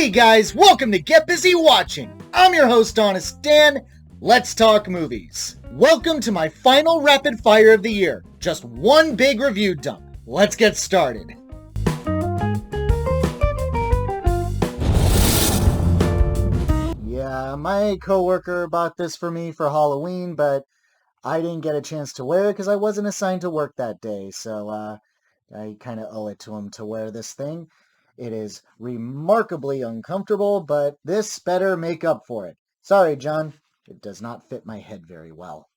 Hey guys, welcome to Get Busy Watching. I'm your host, Honest Dan. Let's talk movies. Welcome to my final rapid fire of the year. Just one big review dump. Let's get started. Yeah, my coworker bought this for me for Halloween, but I didn't get a chance to wear it because I wasn't assigned to work that day, so I kind of owe it to him to wear this thing. It is remarkably uncomfortable, but this better make up for it. Sorry, John. It does not fit my head very well.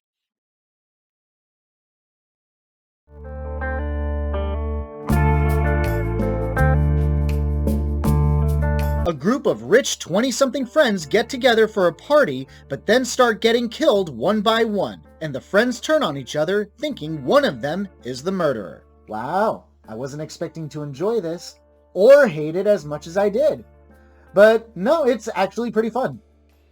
A group of rich 20-something friends get together for a party, but then start getting killed one by one, and the friends turn on each other, thinking one of them is the murderer. Wow, I wasn't expecting to enjoy this, or hate it as much as I did. But no, it's actually pretty fun.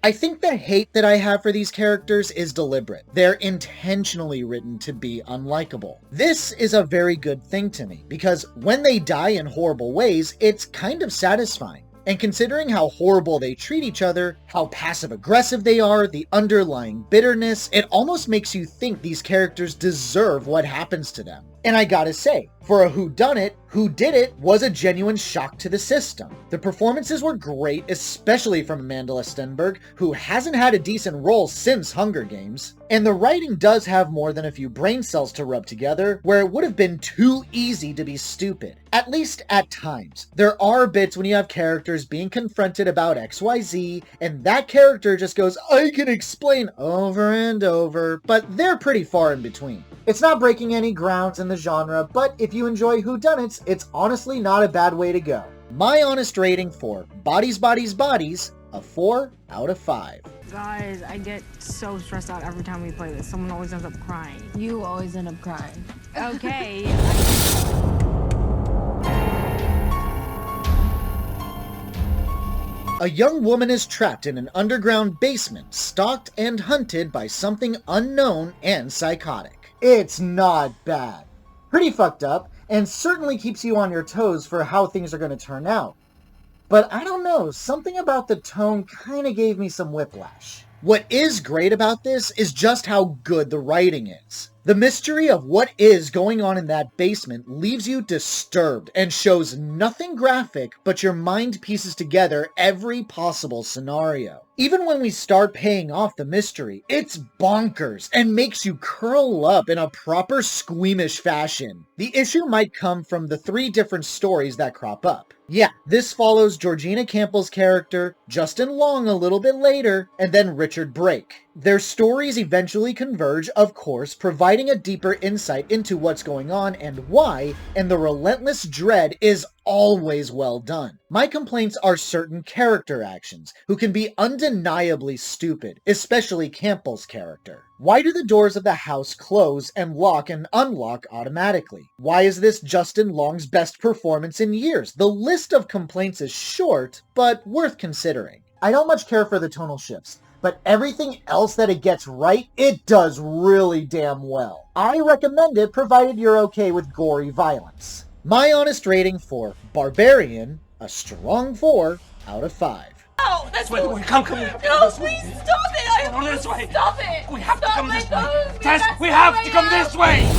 I think the hate that I have for these characters is deliberate. They're intentionally written to be unlikable. This is a very good thing to me, because when they die in horrible ways, it's kind of satisfying. And considering how horrible they treat each other, how passive-aggressive they are, the underlying bitterness, it almost makes you think these characters deserve what happens to them. And I gotta say, for a whodunit, who did it was a genuine shock to the system. The performances were great, especially from Amanda Stenberg, who hasn't had a decent role since Hunger Games. And the writing does have more than a few brain cells to rub together, where it would have been too easy to be stupid. At least at times. There are bits when you have characters being confronted about XYZ, and that character just goes, I can explain over and over, but they're pretty far in between. It's not breaking any grounds in the genre, but if you enjoy whodunits, it's honestly not a bad way to go. My honest rating for Bodies, Bodies, Bodies, a 4 out of 5. Guys, I get so stressed out every time we play this. Someone always ends up crying. You always end up crying. Okay. A young woman is trapped in an underground basement, stalked and hunted by something unknown and psychotic. It's not bad. Pretty fucked up, and certainly keeps you on your toes for how things are going to turn out. But I don't know, something about the tone kind of gave me some whiplash. What is great about this is just how good the writing is. The mystery of what is going on in that basement leaves you disturbed and shows nothing graphic, but your mind pieces together every possible scenario. Even when we start paying off the mystery, it's bonkers and makes you curl up in a proper squeamish fashion. The issue might come from the 3 different stories that crop up. Yeah, this follows Georgina Campbell's character, Justin Long a little bit later, and then Richard Brake. Their stories eventually converge, of course, providing a deeper insight into what's going on and why, and the relentless dread is always well done. My complaints are certain character actions, who can be undeniably stupid, especially Campbell's character. Why do the doors of the house close and lock and unlock automatically? Why is this Justin Long's best performance in years? The list of complaints is short, but worth considering. I don't much care for the tonal shifts, but everything else that it gets right, it does really damn well. I recommend it provided you're okay with gory violence. My honest rating for Barbarian, a strong 4 out of 5. Oh, that's wait, come. No, please stop it! Come this way. Stop it! We have to Stop come my this way. nose! Tess, we have to come this way.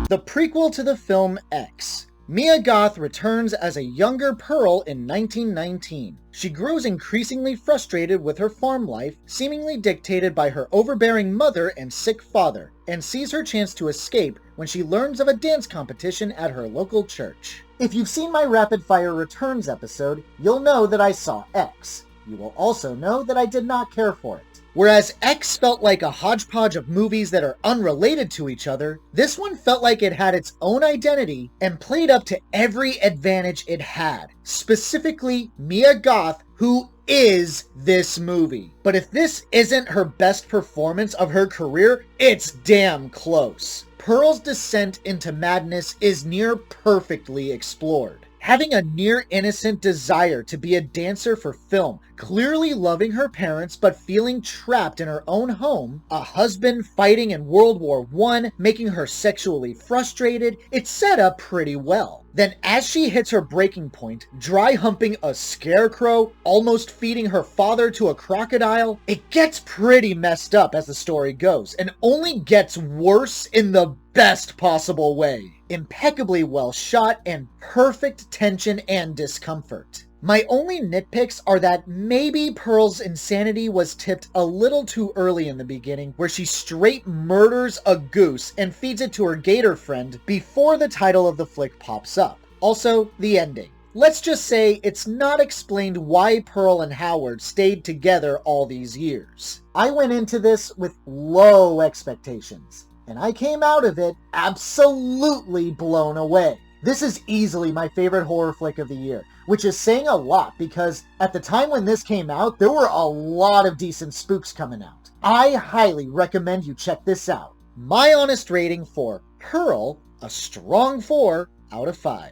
The prequel to the film X. Mia Goth returns as a younger Pearl in 1919. She grows increasingly frustrated with her farm life, seemingly dictated by her overbearing mother and sick father, and sees her chance to escape when she learns of a dance competition at her local church. If you've seen my Rapid Fire Returns episode, you'll know that I saw X. You will also know that I did not care for it. Whereas X felt like a hodgepodge of movies that are unrelated to each other, this one felt like it had its own identity and played up to every advantage it had. Specifically, Mia Goth, who is this movie. But if this isn't her best performance of her career, it's damn close. Pearl's descent into madness is near perfectly explored. Having a near-innocent desire to be a dancer for film, clearly loving her parents but feeling trapped in her own home, a husband fighting in World War I, making her sexually frustrated, it's set up pretty well. Then as she hits her breaking point, dry humping a scarecrow, almost feeding her father to a crocodile, it gets pretty messed up as the story goes, and only gets worse in the best possible way. Impeccably well shot and perfect tension and discomfort. My only nitpicks are that maybe Pearl's insanity was tipped a little too early in the beginning, where she straight murders a goose and feeds it to her gator friend before the title of the flick pops up. Also, the ending. Let's just say it's not explained why Pearl and Howard stayed together all these years. I went into this with low expectations, and I came out of it absolutely blown away. This is easily my favorite horror flick of the year, which is saying a lot because at the time when this came out, there were a lot of decent spooks coming out. I highly recommend you check this out. My honest rating for Pearl, a strong 4 out of 5.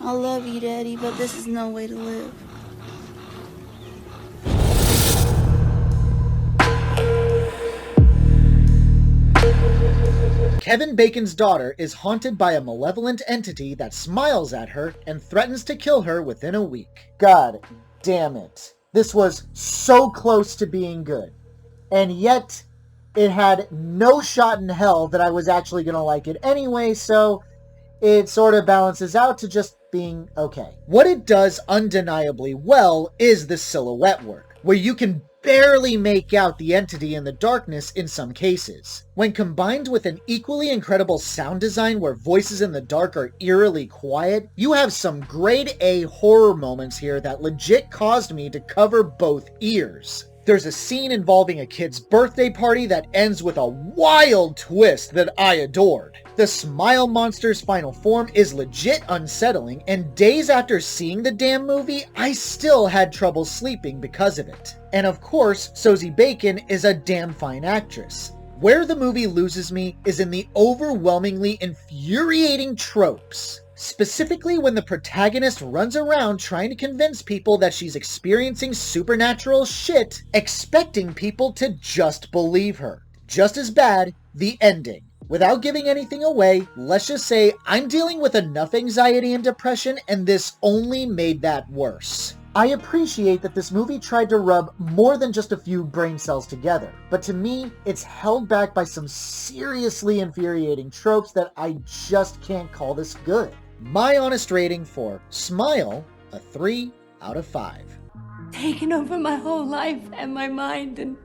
I love you, Daddy, but this is no way to live. Kevin Bacon's daughter is haunted by a malevolent entity that smiles at her and threatens to kill her within a week. God damn it. This was so close to being good. And yet, it had no shot in hell that I was actually going to like it anyway, so it sort of balances out to just being okay. What it does undeniably well is the silhouette work, where you can barely make out the entity in the darkness in some cases. When combined with an equally incredible sound design where voices in the dark are eerily quiet, you have some grade A horror moments here that legit caused me to cover both ears. There's a scene involving a kid's birthday party that ends with a wild twist that I adored. The Smile Monster's final form is legit unsettling, and days after seeing the damn movie, I still had trouble sleeping because of it. And of course, Sosie Bacon is a damn fine actress. Where the movie loses me is in the overwhelmingly infuriating tropes. Specifically when the protagonist runs around trying to convince people that she's experiencing supernatural shit, expecting people to just believe her. Just as bad, the ending. Without giving anything away, let's just say I'm dealing with enough anxiety and depression, and this only made that worse. I appreciate that this movie tried to rub more than just a few brain cells together, but to me, it's held back by some seriously infuriating tropes that I just can't call this good. My honest rating for Smile, a 3 out of 5. Taken over my whole life and my mind, and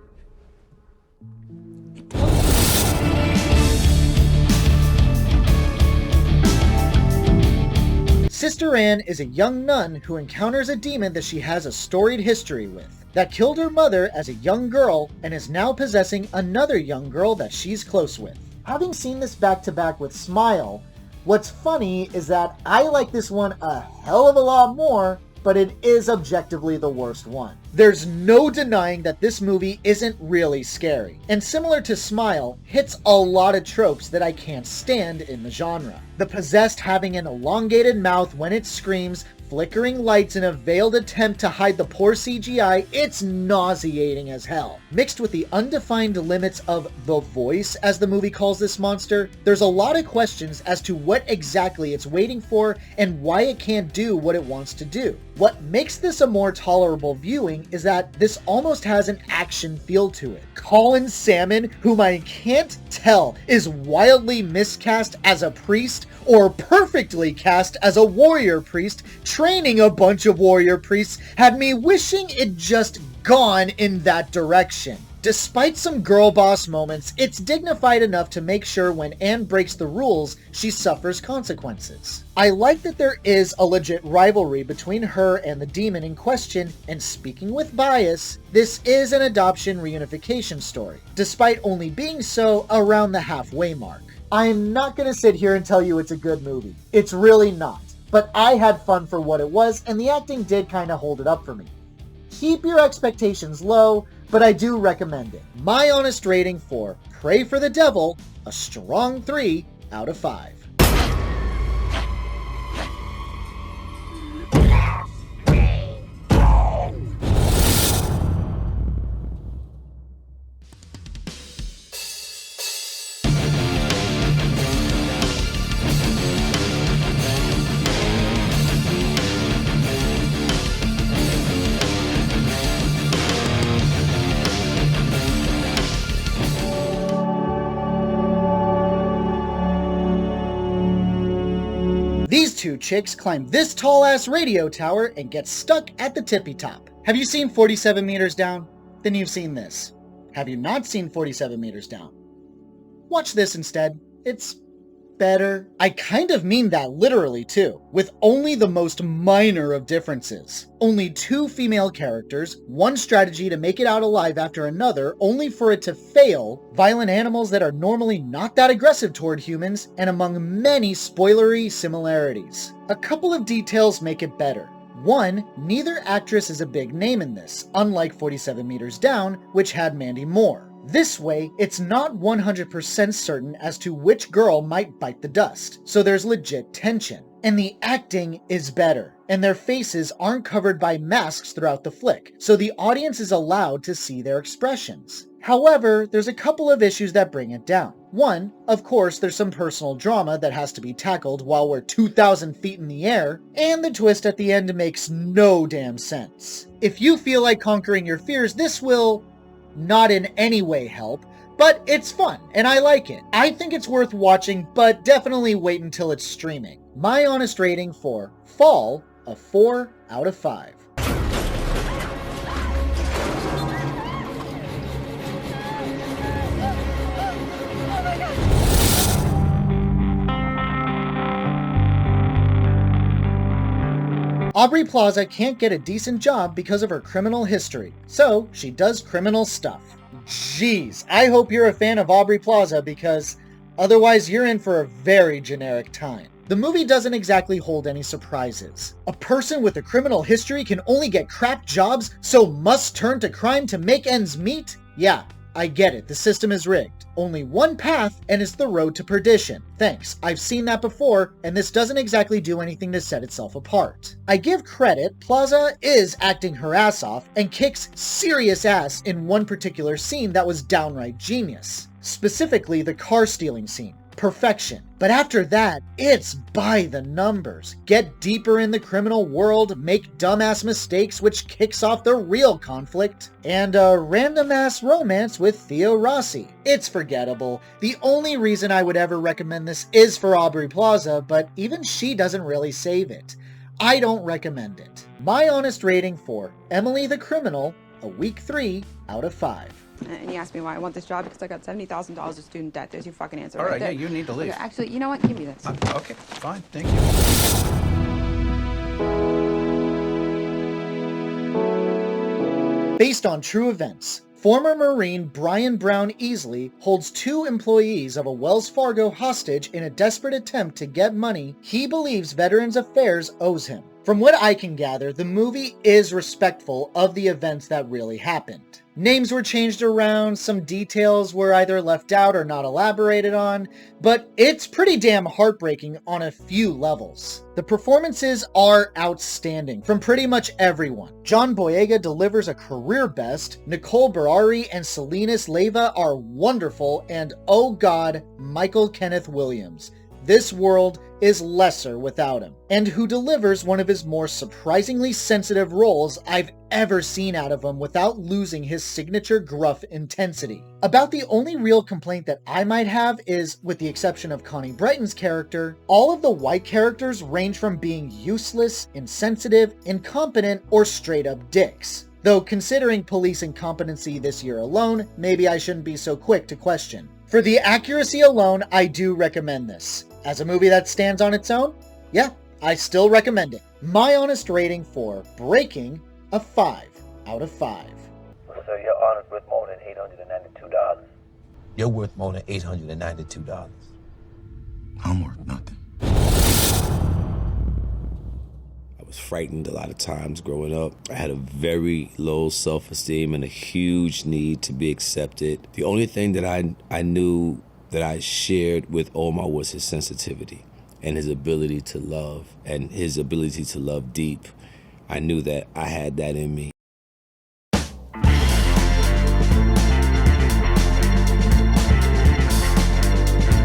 Sister Anne is a young nun who encounters a demon that she has a storied history with, that killed her mother as a young girl and is now possessing another young girl that she's close with. Having seen this back to back with Smile, what's funny is that I like this one a hell of a lot more, but it is objectively the worst one. There's no denying that this movie isn't really scary, and similar to Smile, hits a lot of tropes that I can't stand in the genre. The possessed having an elongated mouth when it screams, flickering lights in a veiled attempt to hide the poor CGI, it's nauseating as hell. Mixed with the undefined limits of the voice, as the movie calls this monster, there's a lot of questions as to what exactly it's waiting for and why it can't do what it wants to do. What makes this a more tolerable viewing is that this almost has an action feel to it. Colin Salmon, whom I can't tell is wildly miscast as a priest or perfectly cast as a warrior priest, training a bunch of warrior priests, had me wishing it just gone in that direction. Despite some girl boss moments, it's dignified enough to make sure when Anne breaks the rules, she suffers consequences. I like that there is a legit rivalry between her and the demon in question, and speaking with bias, this is an adoption reunification story, despite only being so around the halfway mark. I'm not gonna sit here and tell you it's a good movie. It's really not. But I had fun for what it was, and the acting did kinda hold it up for me. Keep your expectations low, but I do recommend it. My honest rating for Pray for the Devil, a strong 3 out of 5. two chicks climb this tall-ass radio tower and get stuck at the tippy top. Have you seen 47 meters down? Then you've seen this. Have you not seen 47 meters down? Watch this instead. It's better. I kind of mean that literally too, with only the most minor of differences. Only two female characters, one strategy to make it out alive after another, only for it to fail, violent animals that are normally not that aggressive toward humans, and among many spoilery similarities. A couple of details make it better. One, neither actress is a big name in this, unlike 47 Meters Down, which had Mandy Moore. This way, it's not 100% certain as to which girl might bite the dust, so there's legit tension. And the acting is better, and their faces aren't covered by masks throughout the flick, so the audience is allowed to see their expressions. However, there's a couple of issues that bring it down. One, of course, there's some personal drama that has to be tackled while we're 2,000 feet in the air, and the twist at the end makes no damn sense. If you feel like conquering your fears, this will not in any way help, but it's fun, and I like it. I think it's worth watching, but definitely wait until it's streaming. My honest rating for Fall, a 4 out of 5. Aubrey Plaza can't get a decent job because of her criminal history, so she does criminal stuff. Jeez, I hope you're a fan of Aubrey Plaza because otherwise you're in for a very generic time. The movie doesn't exactly hold any surprises. A person with a criminal history can only get crap jobs, so must turn to crime to make ends meet? Yeah, I get it, the system is rigged. Only one path, and it's the road to perdition. Thanks, I've seen that before, and this doesn't exactly do anything to set itself apart. I give credit, Plaza is acting her ass off, and kicks serious ass in one particular scene that was downright genius. Specifically, the car stealing scene. Perfection. But after that, it's by the numbers. Get deeper in the criminal world, make dumbass mistakes which kicks off the real conflict, and a random-ass romance with Theo Rossi. It's forgettable. The only reason I would ever recommend this is for Aubrey Plaza, but even she doesn't really save it. I don't recommend it. My honest rating for Emily the Criminal, a weak 3 out of 5. And you asked me why I want this job because I got $70,000 of student debt. There's your fucking answer. All right, there. yeah, you need to leave. Okay, actually, you know what? Give me this. Okay, fine, thank you. Based on true events, former Marine Brian Brown Easley holds 2 employees of a Wells Fargo hostage in a desperate attempt to get money he believes Veterans Affairs owes him. From what I can gather, the movie is respectful of the events that really happened. Names were changed around, some details were either left out or not elaborated on, but it's pretty damn heartbreaking on a few levels. The performances are outstanding from pretty much everyone. John Boyega delivers a career best, Nicole Berari and Salinas Leiva are wonderful, and oh god, Michael Kenneth Williams. This world is lesser without him, and who delivers one of his more surprisingly sensitive roles I've ever seen out of him without losing his signature gruff intensity. About the only real complaint that I might have is, with the exception of Connie Brighton's character, all of the white characters range from being useless, insensitive, incompetent, or straight up dicks. Though considering police incompetency this year alone, maybe I shouldn't be so quick to question. For the accuracy alone, I do recommend this. As a movie that stands on its own, yeah, I still recommend it. My honest rating for Breaking, a 5 out of 5. So your honor's worth more than $892. You're worth more than $892. I'm worth nothing. I was frightened a lot of times growing up. I had a very low self-esteem and a huge need to be accepted. The only thing that I knew that I shared with Omar was his sensitivity and his ability to love and his ability to love deep. I knew that I had that in me.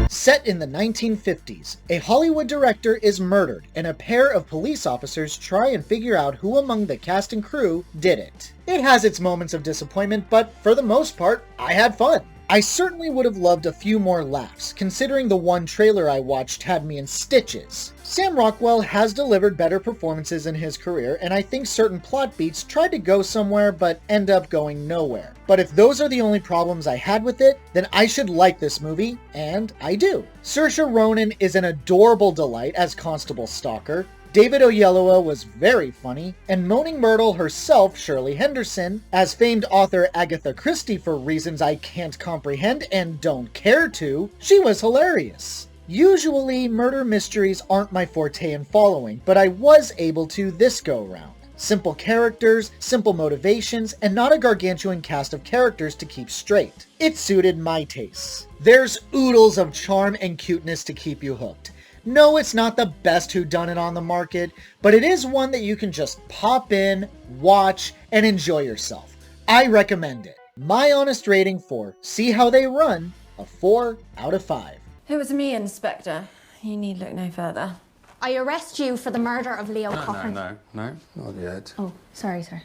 Set in the 1950s, a Hollywood director is murdered, and a pair of police officers try and figure out who among the cast and crew did it. It has its moments of disappointment, but for the most part, I had fun. I certainly would have loved a few more laughs, considering the one trailer I watched had me in stitches. Sam Rockwell has delivered better performances in his career, and I think certain plot beats tried to go somewhere but end up going nowhere. But if those are the only problems I had with it, then I should like this movie, and I do. Saoirse Ronan is an adorable delight as Constable Stalker. David Oyelowo was very funny, and Moaning Myrtle herself, Shirley Henderson, as famed author Agatha Christie for reasons I can't comprehend and don't care to, she was hilarious. Usually, murder mysteries aren't my forte in following, but I was able to this go-round. Simple characters, simple motivations, and not a gargantuan cast of characters to keep straight. It suited my tastes. There's oodles of charm and cuteness to keep you hooked. No, it's not the best whodunit on the market, but it is one that you can just pop in, watch, and enjoy yourself. I recommend it. My honest rating for See How They Run, a 4 out of 5. It was me, Inspector. You need look no further. I arrest you for the murder of Leo Cochran. No, not yet. Oh, sorry, sir.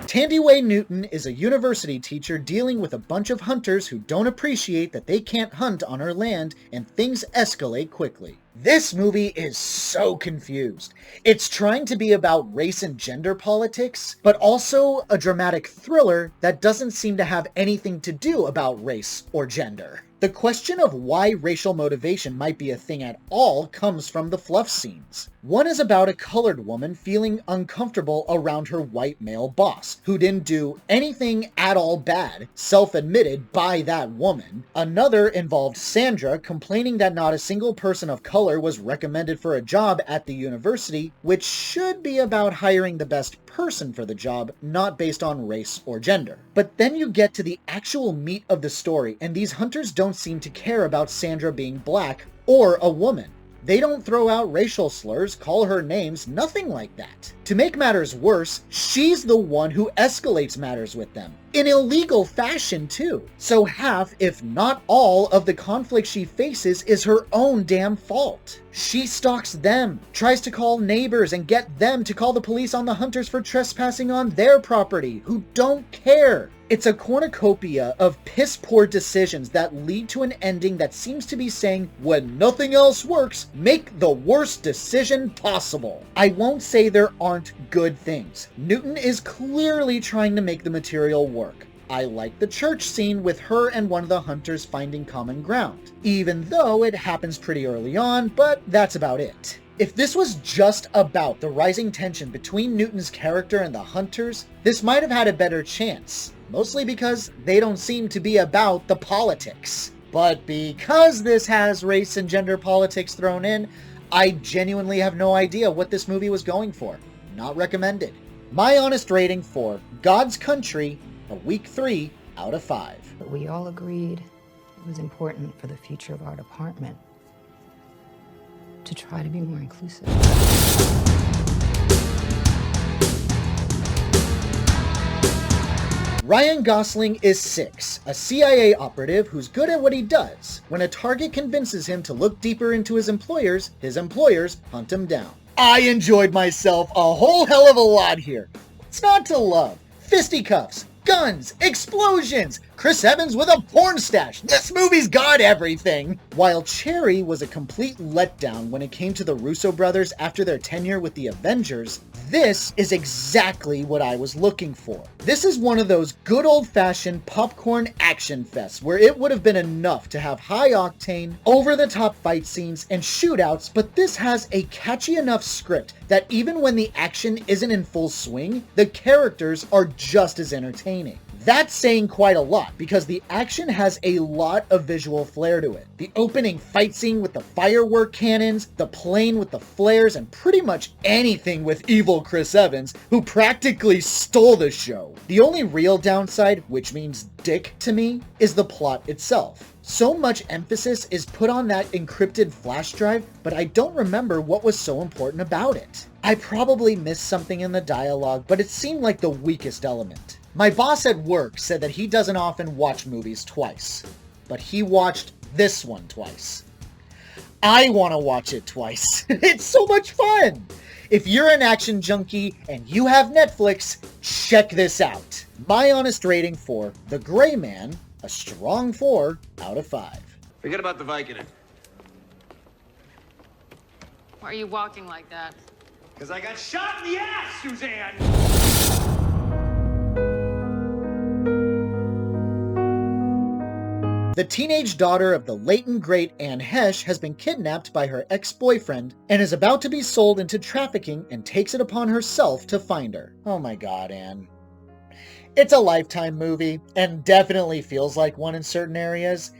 Thandiwe Newton is a university teacher dealing with a bunch of hunters who don't appreciate that they can't hunt on her land, and things escalate quickly. This movie is so confused. It's trying to be about race and gender politics, but also a dramatic thriller that doesn't seem to have anything to do about race or gender. The question of why racial motivation might be a thing at all comes from the fluff scenes. One is about a colored woman feeling uncomfortable around her white male boss, who didn't do anything at all bad, self-admitted by that woman. Another involved Sandra complaining that not a single person of color was recommended for a job at the university, which should be about hiring the best person for the job, not based on race or gender. But then you get to the actual meat of the story, and these hunters don't seem to care about Sandra being black or a woman. They don't throw out racial slurs, call her names, nothing like that. To make matters worse, she's the one who escalates matters with them. In illegal fashion, too. So half, if not all, of the conflict she faces is her own damn fault. She stalks them, tries to call neighbors and get them to call the police on the hunters for trespassing on their property, who don't care. It's a cornucopia of piss-poor decisions that lead to an ending that seems to be saying, when nothing else works, make the worst decision possible. I won't say there aren't good things. Newton is clearly trying to make the material work. I like the church scene with her and one of the hunters finding common ground, even though it happens pretty early on, but that's about it. If this was just about the rising tension between Newton's character and the hunters, this might have had a better chance, mostly because they don't seem to be about the politics. But because this has race and gender politics thrown in, I genuinely have no idea what this movie was going for. Not recommended. My honest rating for God's Country, a weak 3 out of 5. But we all agreed it was important for the future of our department to try to be more inclusive. Ryan Gosling is 6, a CIA operative who's good at what he does. When a target convinces him to look deeper into his employers hunt him down. I enjoyed myself a whole hell of a lot here. What's not to love? Fisticuffs, guns, explosions, Chris Evans with a porn stash. This movie's got everything. While Cherry was a complete letdown when it came to the Russo brothers after their tenure with the Avengers, this is exactly what I was looking for. This is one of those good old-fashioned popcorn action fests where it would have been enough to have high-octane, over-the-top fight scenes and shootouts, but this has a catchy enough script that even when the action isn't in full swing, the characters are just as entertaining. That's saying quite a lot, because the action has a lot of visual flair to it. The opening fight scene with the firework cannons, the plane with the flares, and pretty much anything with evil Chris Evans, who practically stole the show. The only real downside, which means dick to me, is the plot itself. So much emphasis is put on that encrypted flash drive, but I don't remember what was so important about it. I probably missed something in the dialogue, but it seemed like the weakest element. My boss at work said that he doesn't often watch movies twice, but he watched this one twice. I want to watch it twice. It's so much fun. If you're an action junkie and you have Netflix, check this out. My honest rating for The Gray Man, a strong 4 out of 5. Forget about the Vicodin. Why are you walking like that? Because I got shot in the ass, Suzanne! The teenage daughter of the late and great Anne Hesh has been kidnapped by her ex-boyfriend and is about to be sold into trafficking and takes it upon herself to find her. Oh my god, Anne. It's a Lifetime movie and definitely feels like one in certain areas,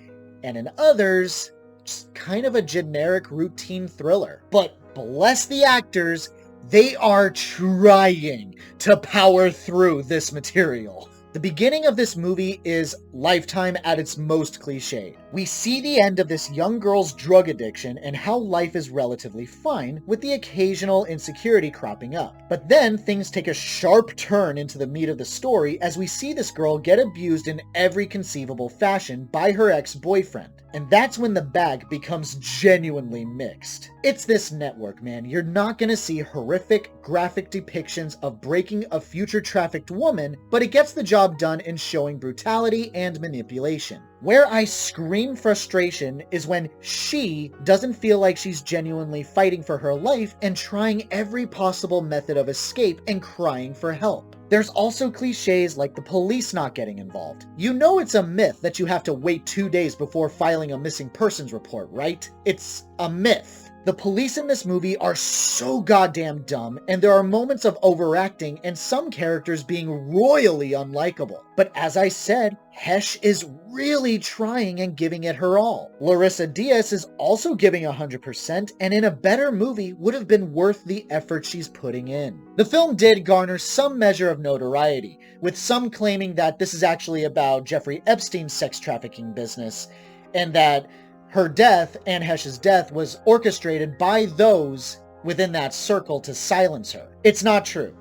and in others, just kind of a generic routine thriller. But bless the actors, they are trying to power through this material. The beginning of this movie is Lifetime at its most cliched. We see the end of this young girl's drug addiction and how life is relatively fine, with the occasional insecurity cropping up. But then things take a sharp turn into the meat of the story as we see this girl get abused in every conceivable fashion by her ex-boyfriend. And that's when the bag becomes genuinely mixed. It's this network, man. You're not gonna see horrific, graphic depictions of breaking a future trafficked woman, but it gets the job done in showing brutality and manipulation. Where I scream frustration is when she doesn't feel like she's genuinely fighting for her life and trying every possible method of escape and crying for help. There's also cliches like the police not getting involved. You know it's a myth that you have to wait 2 days before filing a missing persons report, right? It's a myth. The police in this movie are so goddamn dumb, and there are moments of overacting and some characters being royally unlikable. But as I said, Hesh is really trying and giving it her all. Larissa Diaz is also giving 100%, and in a better movie would have been worth the effort she's putting in. The film did garner some measure of notoriety, with some claiming that this is actually about Jeffrey Epstein's sex trafficking business, and that her death, Anne Hesh's death, was orchestrated by those within that circle to silence her. It's not true.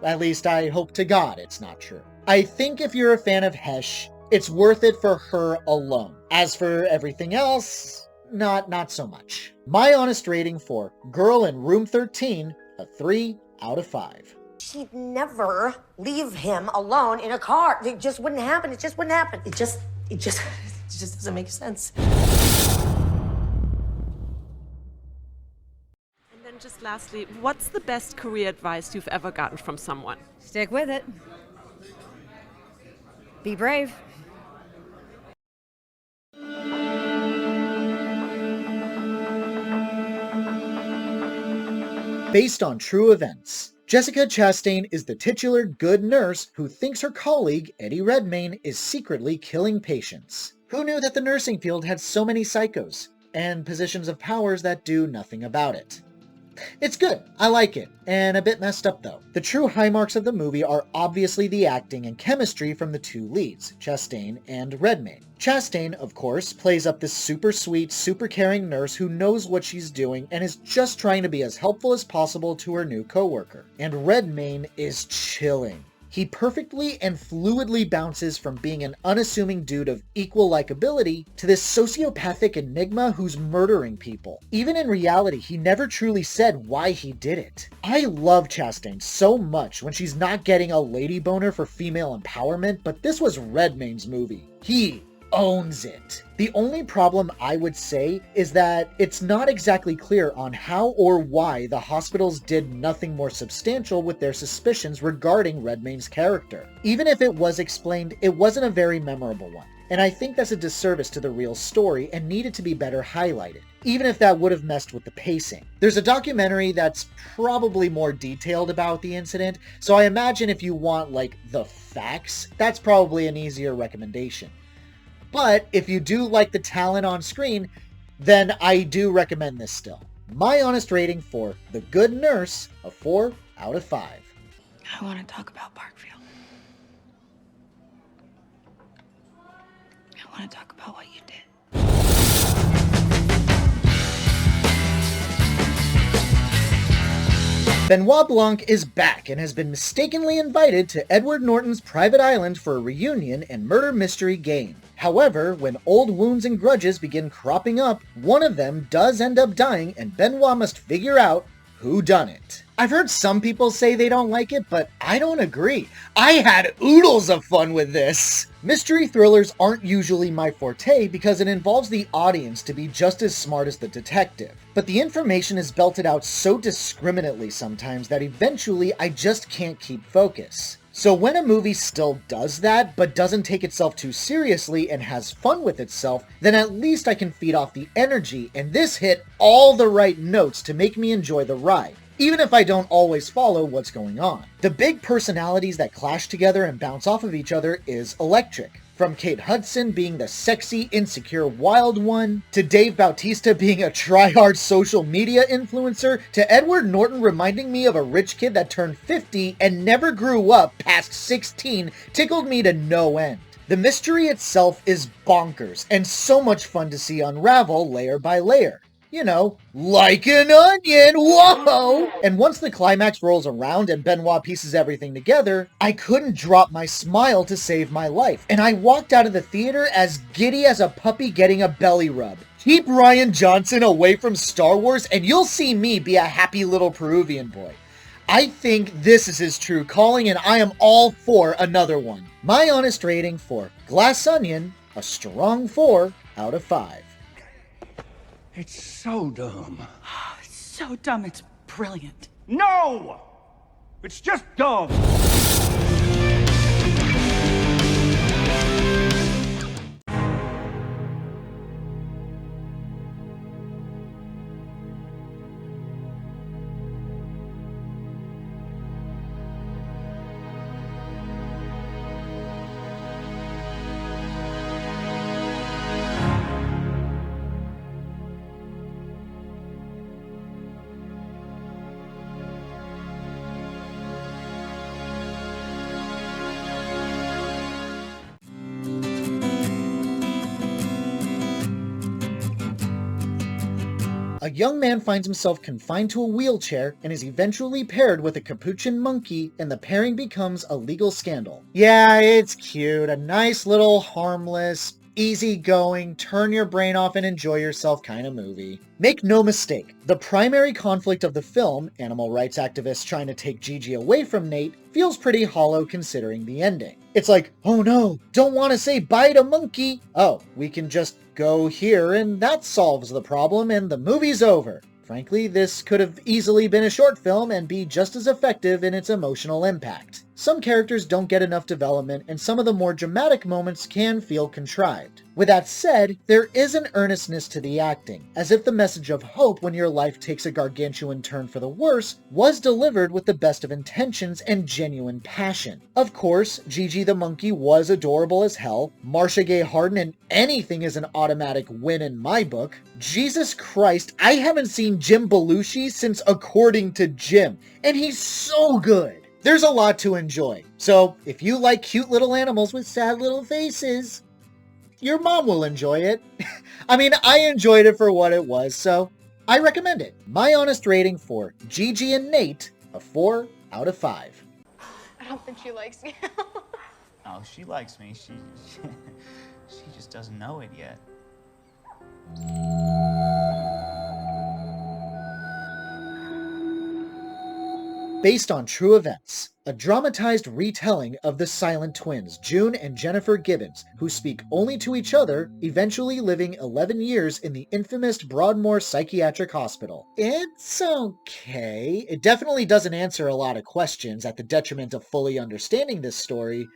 At least I hope to God it's not true. I think if you're a fan of Hesh, it's worth it for her alone. As for everything else, not so much. My honest rating for Girl in Room 13, a 3 out of 5. She'd never leave him alone in a car. It just wouldn't happen. It just wouldn't happen. It just doesn't make sense. Just lastly, what's the best career advice you've ever gotten from someone? Stick with it. Be brave. Based on true events, Jessica Chastain is the titular good nurse who thinks her colleague, Eddie Redmayne, is secretly killing patients. Who knew that the nursing field had so many psychos and positions of powers that do nothing about it? It's good, I like it, and a bit messed up though. The true high marks of the movie are obviously the acting and chemistry from the two leads, Chastain and Redmayne. Chastain, of course, plays up this super sweet, super caring nurse who knows what she's doing and is just trying to be as helpful as possible to her new coworker. And Redmayne is chilling. He perfectly and fluidly bounces from being an unassuming dude of equal likability to this sociopathic enigma who's murdering people. Even in reality, he never truly said why he did it. I love Chastain so much when she's not getting a lady boner for female empowerment, but this was Redmayne's movie. He owns it. The only problem I would say is that it's not exactly clear on how or why the hospitals did nothing more substantial with their suspicions regarding Redmayne's character. Even if it was explained, it wasn't a very memorable one. And I think that's a disservice to the real story and needed to be better highlighted, even if that would have messed with the pacing. There's a documentary that's probably more detailed about the incident, so I imagine if you want like the facts, that's probably an easier recommendation. But if you do like the talent on screen, then I do recommend this still. My honest rating for The Good Nurse, a 4 out of 5. I want to talk about Parkfield. I want to talk about what you did. Benoit Blanc is back and has been mistakenly invited to Edward Norton's private island for a reunion and murder mystery game. However, when old wounds and grudges begin cropping up, one of them does end up dying and Benoit must figure out whodunit. I've heard some people say they don't like it, but I don't agree. I had oodles of fun with this. Mystery thrillers aren't usually my forte because it involves the audience to be just as smart as the detective. But the information is belted out so discriminately sometimes that eventually I just can't keep focus. So when a movie still does that, but doesn't take itself too seriously and has fun with itself, then at least I can feed off the energy, and this hit all the right notes to make me enjoy the ride, even if I don't always follow what's going on. The big personalities that clash together and bounce off of each other is electric. From Kate Hudson being the sexy, insecure, wild one, to Dave Bautista being a try-hard social media influencer, to Edward Norton reminding me of a rich kid that turned 50 and never grew up past 16, tickled me to no end. The mystery itself is bonkers, and so much fun to see unravel layer by layer. You know, like an onion, whoa! And once the climax rolls around and Benoit pieces everything together, I couldn't drop my smile to save my life, and I walked out of the theater as giddy as a puppy getting a belly rub. Keep Rian Johnson away from Star Wars and you'll see me be a happy little Peruvian boy. I think this is his true calling and I am all for another one. My honest rating for Glass Onion, a strong 4 out of 5. It's so dumb. It's so dumb, it's brilliant. No! It's just dumb. A young man finds himself confined to a wheelchair and is eventually paired with a capuchin monkey, and the pairing becomes a legal scandal. Yeah, it's cute. A nice little harmless, easygoing, turn your brain off and enjoy yourself kind of movie. Make no mistake, the primary conflict of the film, animal rights activists trying to take Gigi away from Nate, feels pretty hollow considering the ending. It's like, oh no, don't want to say bye to monkey. Oh, we can just go here and that solves the problem and the movie's over. Frankly, this could have easily been a short film and be just as effective in its emotional impact. Some characters don't get enough development, and some of the more dramatic moments can feel contrived. With that said, there is an earnestness to the acting, as if the message of hope when your life takes a gargantuan turn for the worse was delivered with the best of intentions and genuine passion. Of course, Gigi the monkey was adorable as hell, Marcia Gay Harden in anything is an automatic win in my book. Jesus Christ, I haven't seen Jim Belushi since According to Jim, and he's so good. There's a lot to enjoy, so if you like cute little animals with sad little faces, your mom will enjoy it. I mean, I enjoyed it for what it was, so I recommend it. My honest rating for Gigi and Nate, a 4 out of 5. I don't think she likes me. Oh, she likes me. She just doesn't know it yet. Based on true events, a dramatized retelling of the silent twins, June and Jennifer Gibbons, who speak only to each other, eventually living 11 years in the infamous Broadmoor Psychiatric Hospital. It's okay. It definitely doesn't answer a lot of questions at the detriment of fully understanding this story.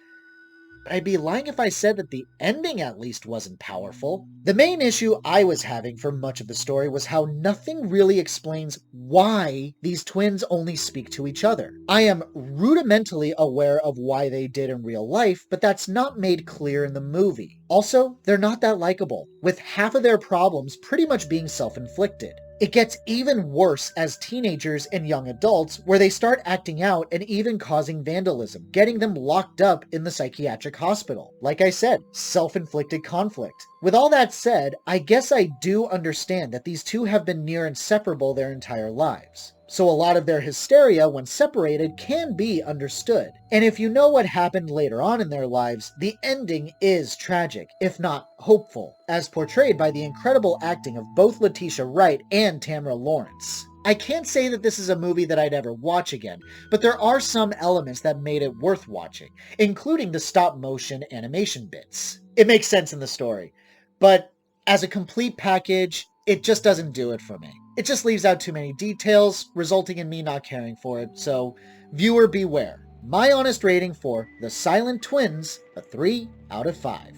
I'd be lying if I said that the ending at least wasn't powerful. The main issue I was having for much of the story was how nothing really explains why these twins only speak to each other. I am rudimentally aware of why they did in real life, but that's not made clear in the movie. Also, they're not that likable, with half of their problems pretty much being self-inflicted. It gets even worse as teenagers and young adults, where they start acting out and even causing vandalism, getting them locked up in the psychiatric hospital. Like I said, self-inflicted conflict. With all that said, I guess I do understand that these two have been near inseparable their entire lives. So a lot of their hysteria when separated can be understood. And if you know what happened later on in their lives, the ending is tragic, if not hopeful, as portrayed by the incredible acting of both Letitia Wright and Tamara Lawrence. I can't say that this is a movie that I'd ever watch again, but there are some elements that made it worth watching, including the stop-motion animation bits. It makes sense in the story, but as a complete package, it just doesn't do it for me. It just leaves out too many details, resulting in me not caring for it, so viewer beware. My honest rating for The Silent Twins, a 3 out of 5.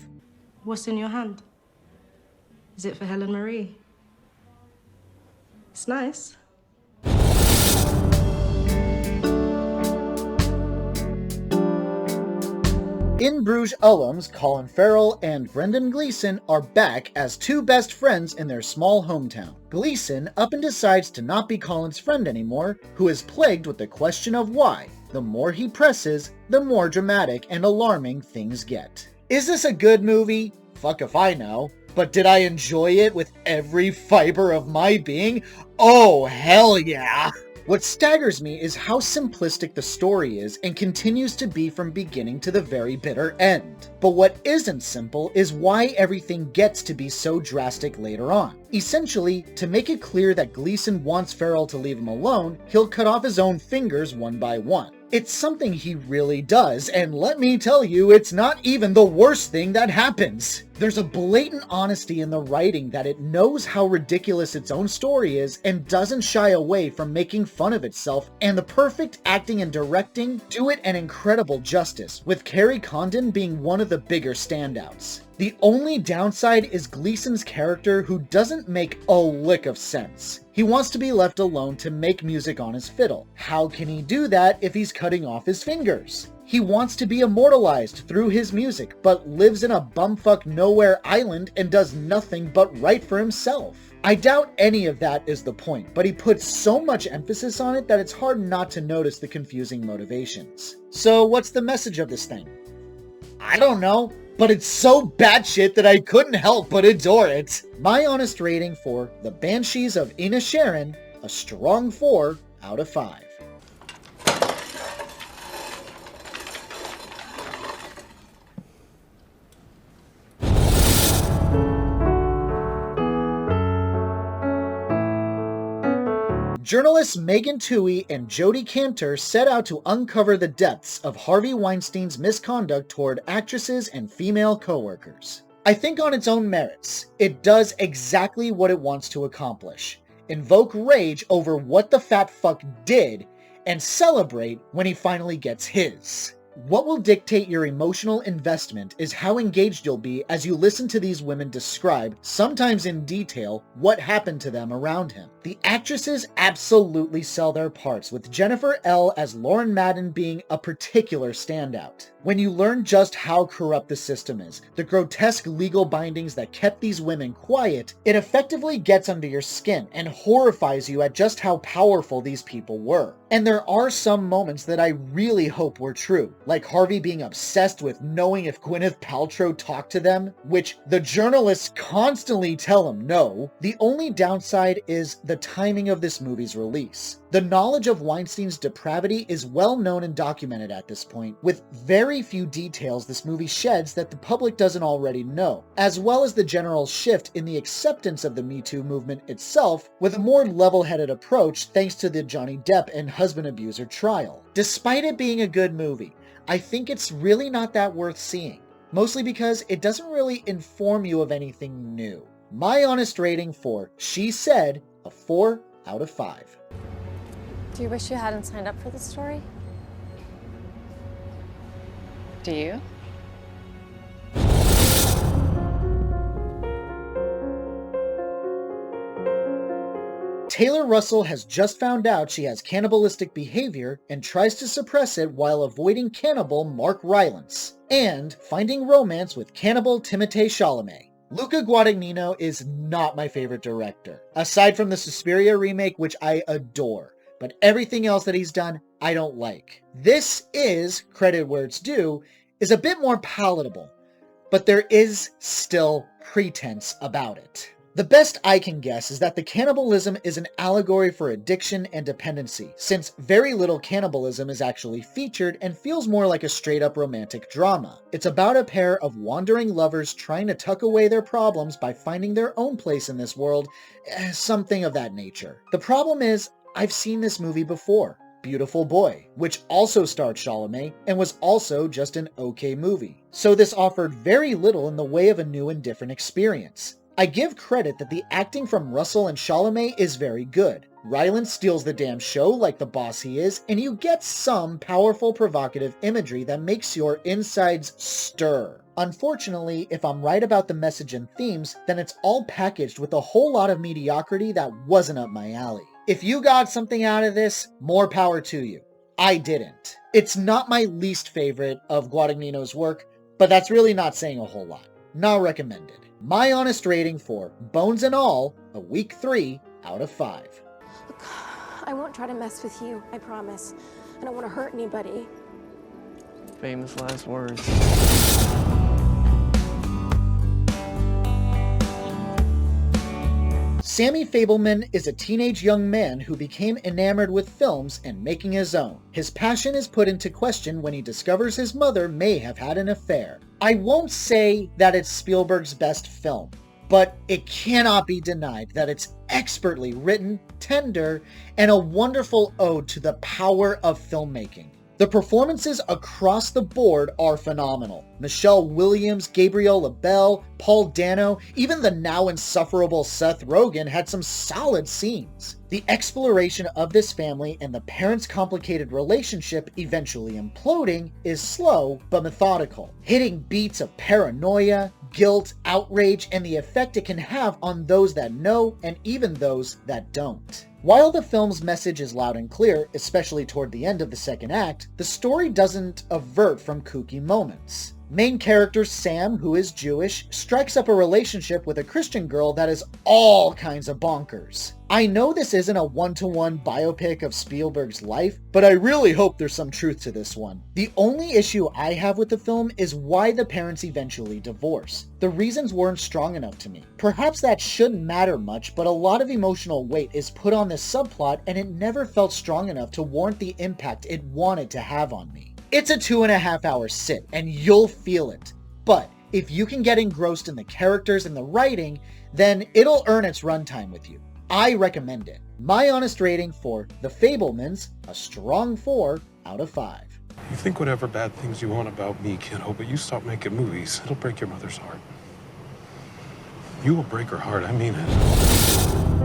What's in your hand? Is it for Helen Marie? It's nice. In Bruges alums Colin Farrell and Brendan Gleeson are back as two best friends in their small hometown. Gleeson up and decides to not be Colin's friend anymore, who is plagued with the question of why. The more he presses, the more dramatic and alarming things get. Is this a good movie? Fuck if I know. But did I enjoy it with every fiber of my being? Oh, hell yeah! What staggers me is how simplistic the story is and continues to be from beginning to the very bitter end. But what isn't simple is why everything gets to be so drastic later on. Essentially, to make it clear that Gleeson wants Farrell to leave him alone, he'll cut off his own fingers one by one. It's something he really does, and let me tell you, it's not even the worst thing that happens. There's a blatant honesty in the writing that it knows how ridiculous its own story is and doesn't shy away from making fun of itself, and the perfect acting and directing do it an incredible justice, with Carrie Condon being one of the bigger standouts. The only downside is Gleeson's character, who doesn't make a lick of sense. He wants to be left alone to make music on his fiddle. How can he do that if he's cutting off his fingers? He wants to be immortalized through his music, but lives in a bumfuck nowhere island and does nothing but write for himself. I doubt any of that is the point, but he puts so much emphasis on it that it's hard not to notice the confusing motivations. So what's the message of this thing? I don't know, but it's so batshit that I couldn't help but adore it. My honest rating for The Banshees of INISHERIN, a strong 4 out of 5. Journalists Megan Twohey and Jodi Kantor set out to uncover the depths of Harvey Weinstein's misconduct toward actresses and female coworkers. I think on its own merits, it does exactly what it wants to accomplish. Invoke rage over what the fat fuck did, and celebrate when he finally gets his. What will dictate your emotional investment is how engaged you'll be as you listen to these women describe, sometimes in detail, what happened to them around him. The actresses absolutely sell their parts, with Jennifer L. as Lauren Madden being a particular standout. When you learn just how corrupt the system is, the grotesque legal bindings that kept these women quiet, it effectively gets under your skin and horrifies you at just how powerful these people were. And there are some moments that I really hope were true, like Harvey being obsessed with knowing if Gwyneth Paltrow talked to them, which the journalists constantly tell him no. The only downside is the timing of this movie's release. The knowledge of Weinstein's depravity is well known and documented at this point, with very few details this movie sheds that the public doesn't already know, as well as the general shift in the acceptance of the Me Too movement itself, with a more level-headed approach thanks to the Johnny Depp and husband abuser trial. Despite it being a good movie, I think it's really not that worth seeing, mostly because it doesn't really inform you of anything new. My honest rating for She Said, a 4 out of 5. Do you wish you hadn't signed up for this story? Do you? Taylor Russell has just found out she has cannibalistic behavior and tries to suppress it while avoiding cannibal Mark Rylance, and finding romance with cannibal Timothée Chalamet. Luca Guadagnino is not my favorite director, aside from the Suspiria remake, which I adore, but everything else that he's done, I don't like. This is, credit where it's due, is a bit more palatable, but there is still pretense about it. The best I can guess is that the cannibalism is an allegory for addiction and dependency, since very little cannibalism is actually featured and feels more like a straight-up romantic drama. It's about a pair of wandering lovers trying to tuck away their problems by finding their own place in this world, something of that nature. The problem is, I've seen this movie before, Beautiful Boy, which also starred Chalamet and was also just an okay movie. So this offered very little in the way of a new and different experience. I give credit that the acting from Russell and Chalamet is very good. Rylance steals the damn show like the boss he is, and you get some powerful provocative imagery that makes your insides stir. Unfortunately, if I'm right about the message and themes, then it's all packaged with a whole lot of mediocrity that wasn't up my alley. If you got something out of this, more power to you. I didn't. It's not my least favorite of Guadagnino's work, but that's really not saying a whole lot. Not recommended. My honest rating for Bones and All, a week 3 out of 5. Look, I won't try to mess with you, I promise. I don't want to hurt anybody. Famous last words. Sammy Fabelman is a teenage young man who became enamored with films and making his own. His passion is put into question when he discovers his mother may have had an affair. I won't say that it's Spielberg's best film, but it cannot be denied that it's expertly written, tender, and a wonderful ode to the power of filmmaking. The performances across the board are phenomenal. Michelle Williams, Gabriel LaBelle, Paul Dano, even the now insufferable Seth Rogen had some solid scenes. The exploration of this family and the parents' complicated relationship eventually imploding is slow but methodical, hitting beats of paranoia, guilt, outrage, and the effect it can have on those that know and even those that don't. While the film's message is loud and clear, especially toward the end of the second act, the story doesn't avert from kooky moments. Main character Sam, who is Jewish, strikes up a relationship with a Christian girl that is all kinds of bonkers. I know this isn't a one-to-one biopic of Spielberg's life, but I really hope there's some truth to this one. The only issue I have with the film is why the parents eventually divorce. The reasons weren't strong enough to me. Perhaps that shouldn't matter much, but a lot of emotional weight is put on this subplot and it never felt strong enough to warrant the impact it wanted to have on me. It's a 2.5 hour sit, and you'll feel it. But if you can get engrossed in the characters and the writing, then it'll earn its runtime with you. I recommend it. My honest rating for The Fabelmans, a strong 4 out of 5. You think whatever bad things you want about me, kiddo, but you stop making movies, it'll break your mother's heart. You will break her heart, I mean it.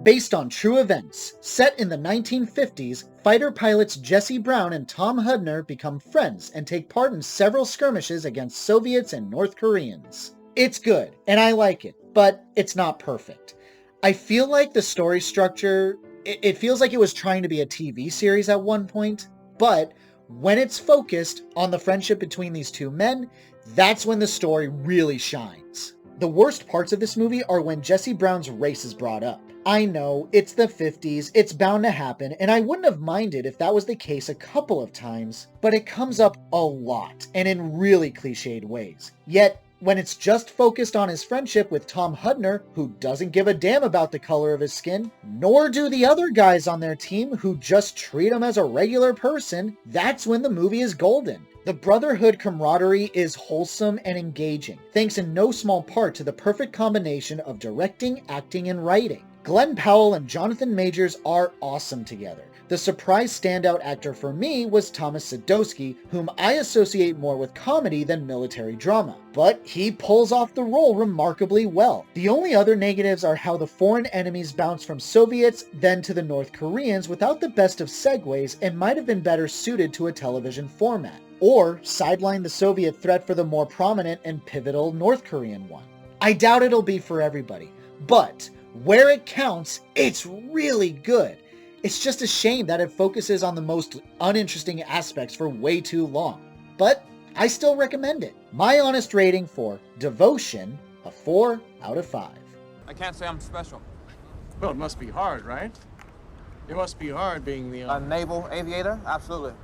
Based on true events, set in the 1950s, fighter pilots Jesse Brown and Tom Hudner become friends and take part in several skirmishes against Soviets and North Koreans. It's good, and I like it, but it's not perfect. I feel like the story structure, it feels like it was trying to be a TV series at one point, but when it's focused on the friendship between these two men, that's when the story really shines. The worst parts of this movie are when Jesse Brown's race is brought up. I know, it's the 50s, it's bound to happen, and I wouldn't have minded if that was the case a couple of times, but it comes up a lot, and in really cliched ways. Yet, when it's just focused on his friendship with Tom Hudner, who doesn't give a damn about the color of his skin, nor do the other guys on their team who just treat him as a regular person, that's when the movie is golden. The brotherhood camaraderie is wholesome and engaging, thanks in no small part to the perfect combination of directing, acting, and writing. Glenn Powell and Jonathan Majors are awesome together. The surprise standout actor for me was Thomas Sadoski, whom I associate more with comedy than military drama. But he pulls off the role remarkably well. The only other negatives are how the foreign enemies bounce from Soviets, then to the North Koreans without the best of segues and might have been better suited to a television format. Or sideline the Soviet threat for the more prominent and pivotal North Korean one. I doubt it'll be for everybody, but where it counts, it's really good. It's just a shame that it focuses on the most uninteresting aspects for way too long. But I still recommend it. My honest rating for Devotion, a 4 out of 5. I can't say I'm special. Well, it must be hard, right? It must be hard being the... A naval aviator? Absolutely.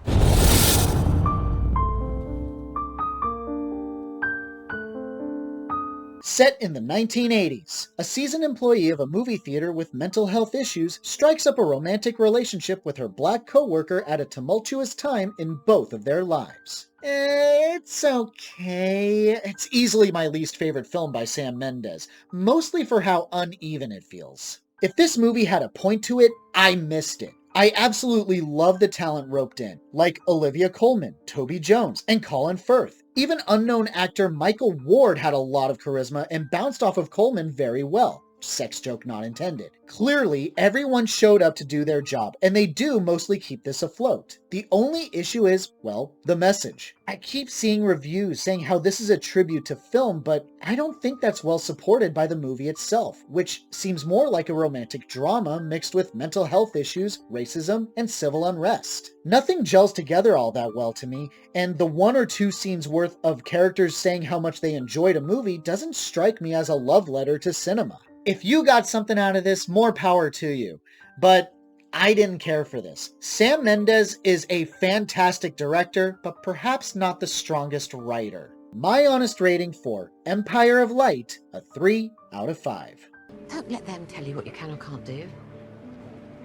Set in the 1980s, a seasoned employee of a movie theater with mental health issues strikes up a romantic relationship with her black coworker at a tumultuous time in both of their lives. It's okay. It's easily my least favorite film by Sam Mendes, mostly for how uneven it feels. If this movie had a point to it, I missed it. I absolutely love the talent roped in, like Olivia Colman, Toby Jones, and Colin Firth. Even unknown actor Michael Ward had a lot of charisma and bounced off of Colman very well. Sex joke not intended. Clearly, everyone showed up to do their job, and they do mostly keep this afloat. The only issue is, well, the message. I keep seeing reviews saying how this is a tribute to film, but I don't think that's well supported by the movie itself, which seems more like a romantic drama mixed with mental health issues, racism, and civil unrest. Nothing gels together all that well to me, and the 1 or 2 scenes worth of characters saying how much they enjoyed a movie doesn't strike me as a love letter to cinema. If you got something out of this, more power to you. But I didn't care for this. Sam Mendes is a fantastic director, but perhaps not the strongest writer. My honest rating for Empire of Light, a 3 out of 5. Don't let them tell you what you can or can't do.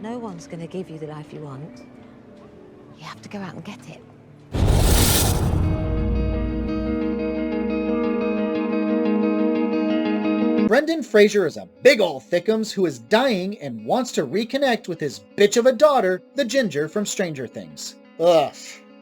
No one's going to give you the life you want. You have to go out and get it. Brendan Fraser is a big ol' thickums who is dying and wants to reconnect with his bitch of a daughter, the Ginger from Stranger Things. Ugh.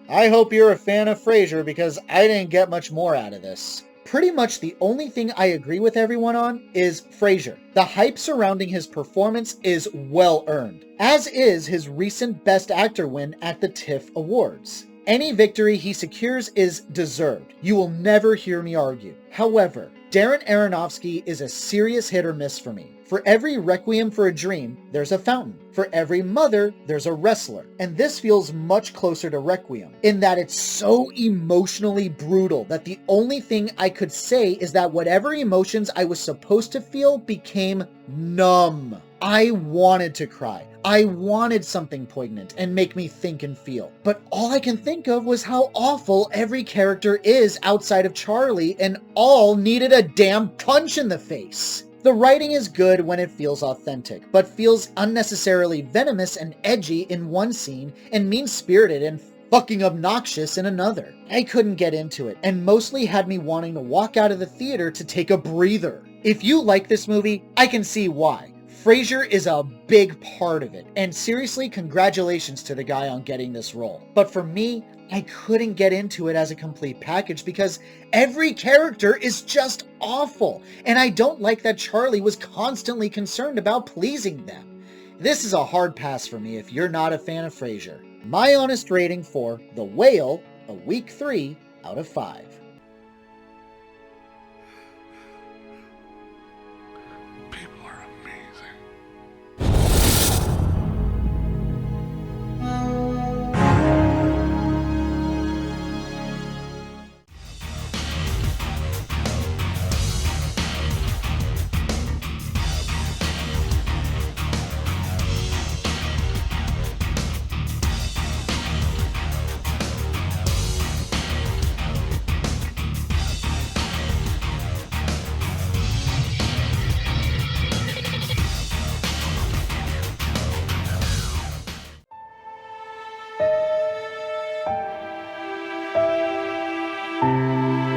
I hope you're a fan of Fraser because I didn't get much more out of this. Pretty much the only thing I agree with everyone on is Fraser. The hype surrounding his performance is well earned, as is his recent Best Actor win at the TIFF Awards. Any victory he secures is deserved. You will never hear me argue. However, Darren Aronofsky is a serious hit or miss for me. For every Requiem for a Dream, there's a fountain. For every mother, there's a wrestler. And this feels much closer to Requiem, in that it's so emotionally brutal that the only thing I could say is that whatever emotions I was supposed to feel became numb. I wanted to cry. I wanted something poignant and make me think and feel. But all I can think of was how awful every character is outside of Charlie, and all needed a damn punch in the face. The writing is good when it feels authentic, but feels unnecessarily venomous and edgy in one scene and mean-spirited and fucking obnoxious in another. I couldn't get into it, and mostly had me wanting to walk out of the theater to take a breather. If you like this movie, I can see why. Fraser is a big part of it, and seriously, congratulations to the guy on getting this role. But for me, I couldn't get into it as a complete package because every character is just awful, and I don't like that Charlie was constantly concerned about pleasing them. This is a hard pass for me if you're not a fan of Fraser. My honest rating for The Whale, a weak 3 out of 5.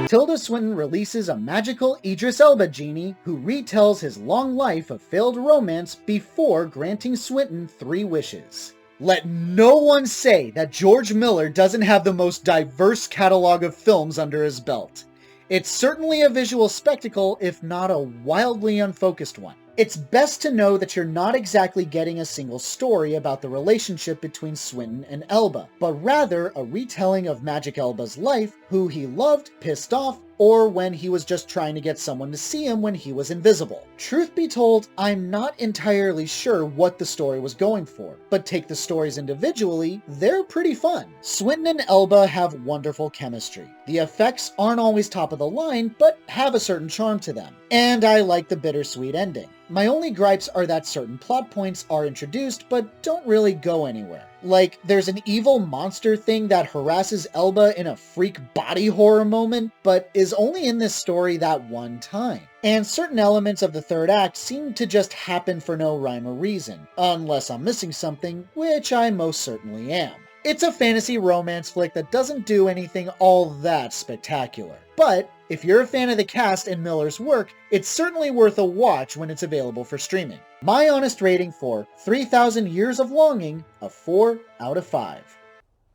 Tilda Swinton releases a magical Idris Elba genie who retells his long life of failed romance before granting Swinton 3 wishes. Let no one say that George Miller doesn't have the most diverse catalog of films under his belt. It's certainly a visual spectacle, if not a wildly unfocused one. It's best to know that you're not exactly getting a single story about the relationship between Swinton and Elba, but rather a retelling of Magic Elba's life, who he loved, pissed off, or when he was just trying to get someone to see him when he was invisible. Truth be told, I'm not entirely sure what the story was going for, but take the stories individually, they're pretty fun. Swinton and Elba have wonderful chemistry. The effects aren't always top of the line, but have a certain charm to them. And I like the bittersweet ending. My only gripes are that certain plot points are introduced but don't really go anywhere. Like, there's an evil monster thing that harasses Elba in a freak body horror moment, but is only in this story that one time. And certain elements of the third act seem to just happen for no rhyme or reason, unless I'm missing something, which I most certainly am. It's a fantasy romance flick that doesn't do anything all that spectacular. But if you're a fan of the cast and Miller's work, it's certainly worth a watch when it's available for streaming. My honest rating for 3,000 Years of Longing, a 4 out of 5.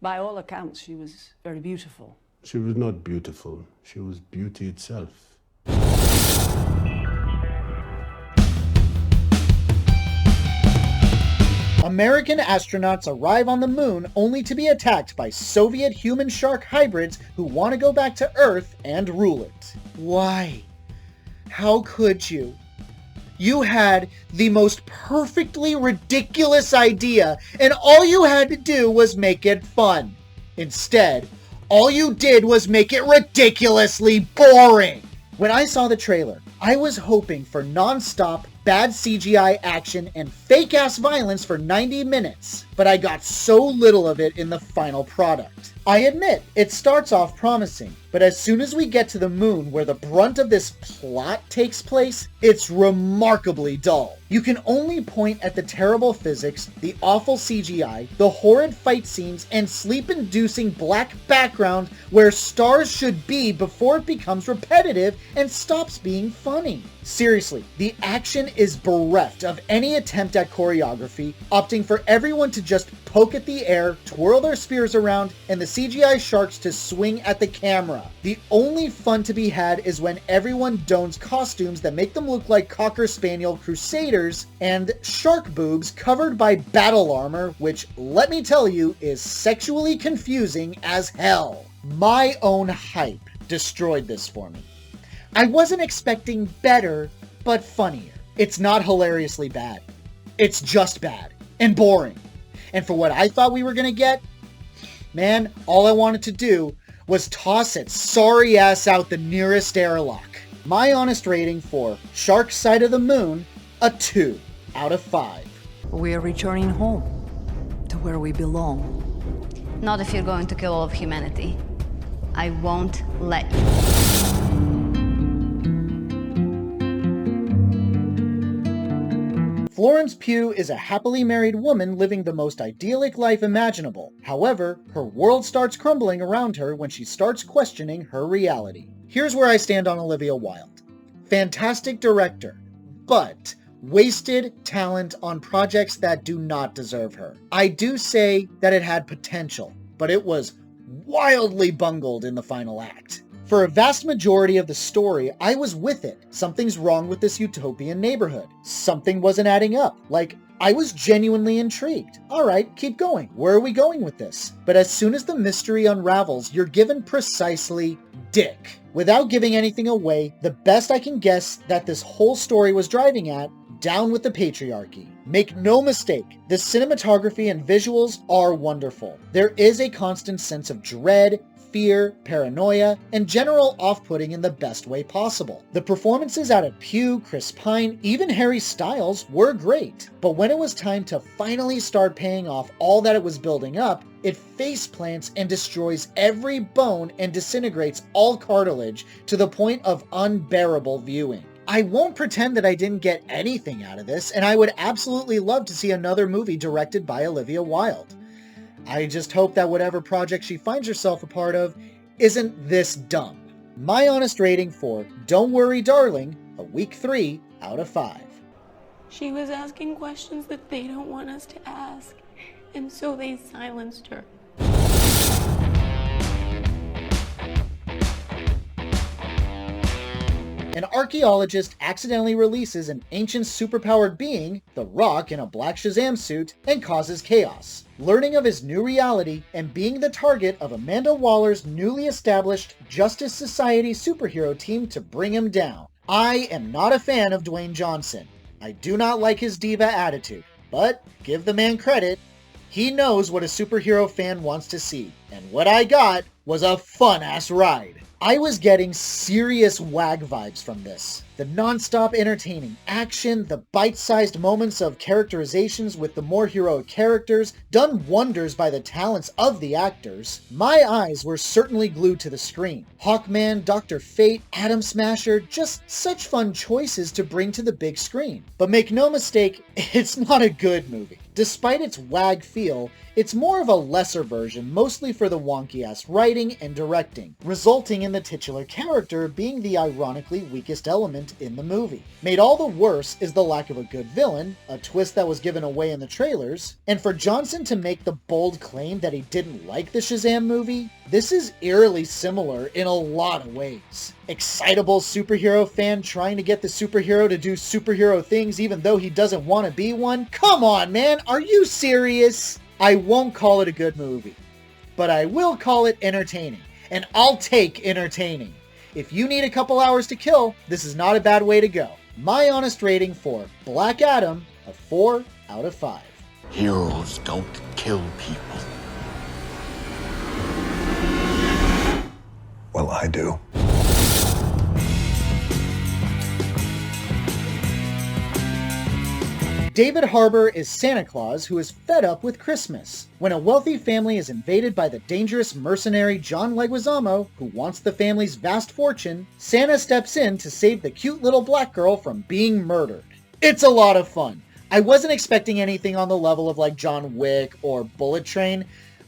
By all accounts, she was very beautiful. She was not beautiful. She was beauty itself. American astronauts arrive on the moon only to be attacked by Soviet human-shark hybrids who want to go back to Earth and rule it. Why? How could you? You had the most perfectly ridiculous idea, and all you had to do was make it fun. Instead, all you did was make it ridiculously boring. When I saw the trailer, I was hoping for non-stop bad CGI action and fake-ass violence for 90 minutes, but I got so little of it in the final product. I admit, it starts off promising, but as soon as we get to the moon where the brunt of this plot takes place, it's remarkably dull. You can only point at the terrible physics, the awful CGI, the horrid fight scenes, and sleep-inducing black background where stars should be before it becomes repetitive and stops being funny. Seriously, the action is bereft of any attempt at choreography, opting for everyone to just poke at the air, twirl their spears around, and the CGI sharks to swing at the camera. The only fun to be had is when everyone dons costumes that make them look like Cocker Spaniel Crusaders and shark boobs covered by battle armor, which, let me tell you, is sexually confusing as hell. My own hype destroyed this for me. I wasn't expecting better, but funnier. It's not hilariously bad. It's just bad and boring. And for what I thought we were going to get, man, all I wanted to do was toss its sorry ass out the nearest airlock. My honest rating for Shark Side of the Moon, a 2 out of 5. We are returning home, to where we belong. Not if you're going to kill all of humanity. I won't let you. Florence Pugh is a happily married woman living the most idyllic life imaginable. However, her world starts crumbling around her when she starts questioning her reality. Here's where I stand on Olivia Wilde. Fantastic director, but wasted talent on projects that do not deserve her. I do say that it had potential, but it was wildly bungled in the final act. For a vast majority of the story, I was with it. Something's wrong with this utopian neighborhood. Something wasn't adding up. Like, I was genuinely intrigued. Alright, keep going. Where are we going with this? But as soon as the mystery unravels, you're given precisely dick. Without giving anything away, the best I can guess that this whole story was driving at, down with the patriarchy. Make no mistake, the cinematography and visuals are wonderful. There is a constant sense of dread, fear, paranoia, and general off-putting in the best way possible. The performances out of Pugh, Chris Pine, even Harry Styles were great, but when it was time to finally start paying off all that it was building up, it faceplants and destroys every bone and disintegrates all cartilage to the point of unbearable viewing. I won't pretend that I didn't get anything out of this, and I would absolutely love to see another movie directed by Olivia Wilde. I just hope that whatever project she finds herself a part of isn't this dumb. My honest rating for Don't Worry Darling, a weak 3 out of 5. She was asking questions that they don't want us to ask, and so they silenced her. An archaeologist accidentally releases an ancient superpowered being, The Rock, in a black Shazam suit, and causes chaos. Learning of his new reality and being the target of Amanda Waller's newly established Justice Society superhero team to bring him down. I am not a fan of Dwayne Johnson. I do not like his diva attitude, but give the man credit. He knows what a superhero fan wants to see, and what I got was a fun-ass ride. I was getting serious WAG vibes from this. The non-stop entertaining action, the bite-sized moments of characterizations with the more heroic characters, done wonders by the talents of the actors. My eyes were certainly glued to the screen. Hawkman, Dr. Fate, Atom Smasher, just such fun choices to bring to the big screen. But make no mistake, it's not a good movie. Despite its wag feel, it's more of a lesser version, mostly for the wonky-ass writing and directing, resulting in the titular character being the ironically weakest element in the movie. Made all the worse is the lack of a good villain, a twist that was given away in the trailers, and for Johnson to make the bold claim that he didn't like the Shazam movie, this is eerily similar in a lot of ways. Excitable superhero fan trying to get the superhero to do superhero things even though he doesn't want to be one? Come on, man, are you serious? I won't call it a good movie, but I will call it entertaining, and I'll take entertaining. If you need a couple hours to kill, this is not a bad way to go. My honest rating for Black Adam, a 4 out of 5. Heroes don't kill people. Well, I do. David Harbour is Santa Claus who is fed up with Christmas. When a wealthy family is invaded by the dangerous mercenary John Leguizamo, who wants the family's vast fortune, Santa steps in to save the cute little black girl from being murdered. It's a lot of fun. I wasn't expecting anything on the level of like John Wick or Bullet Train,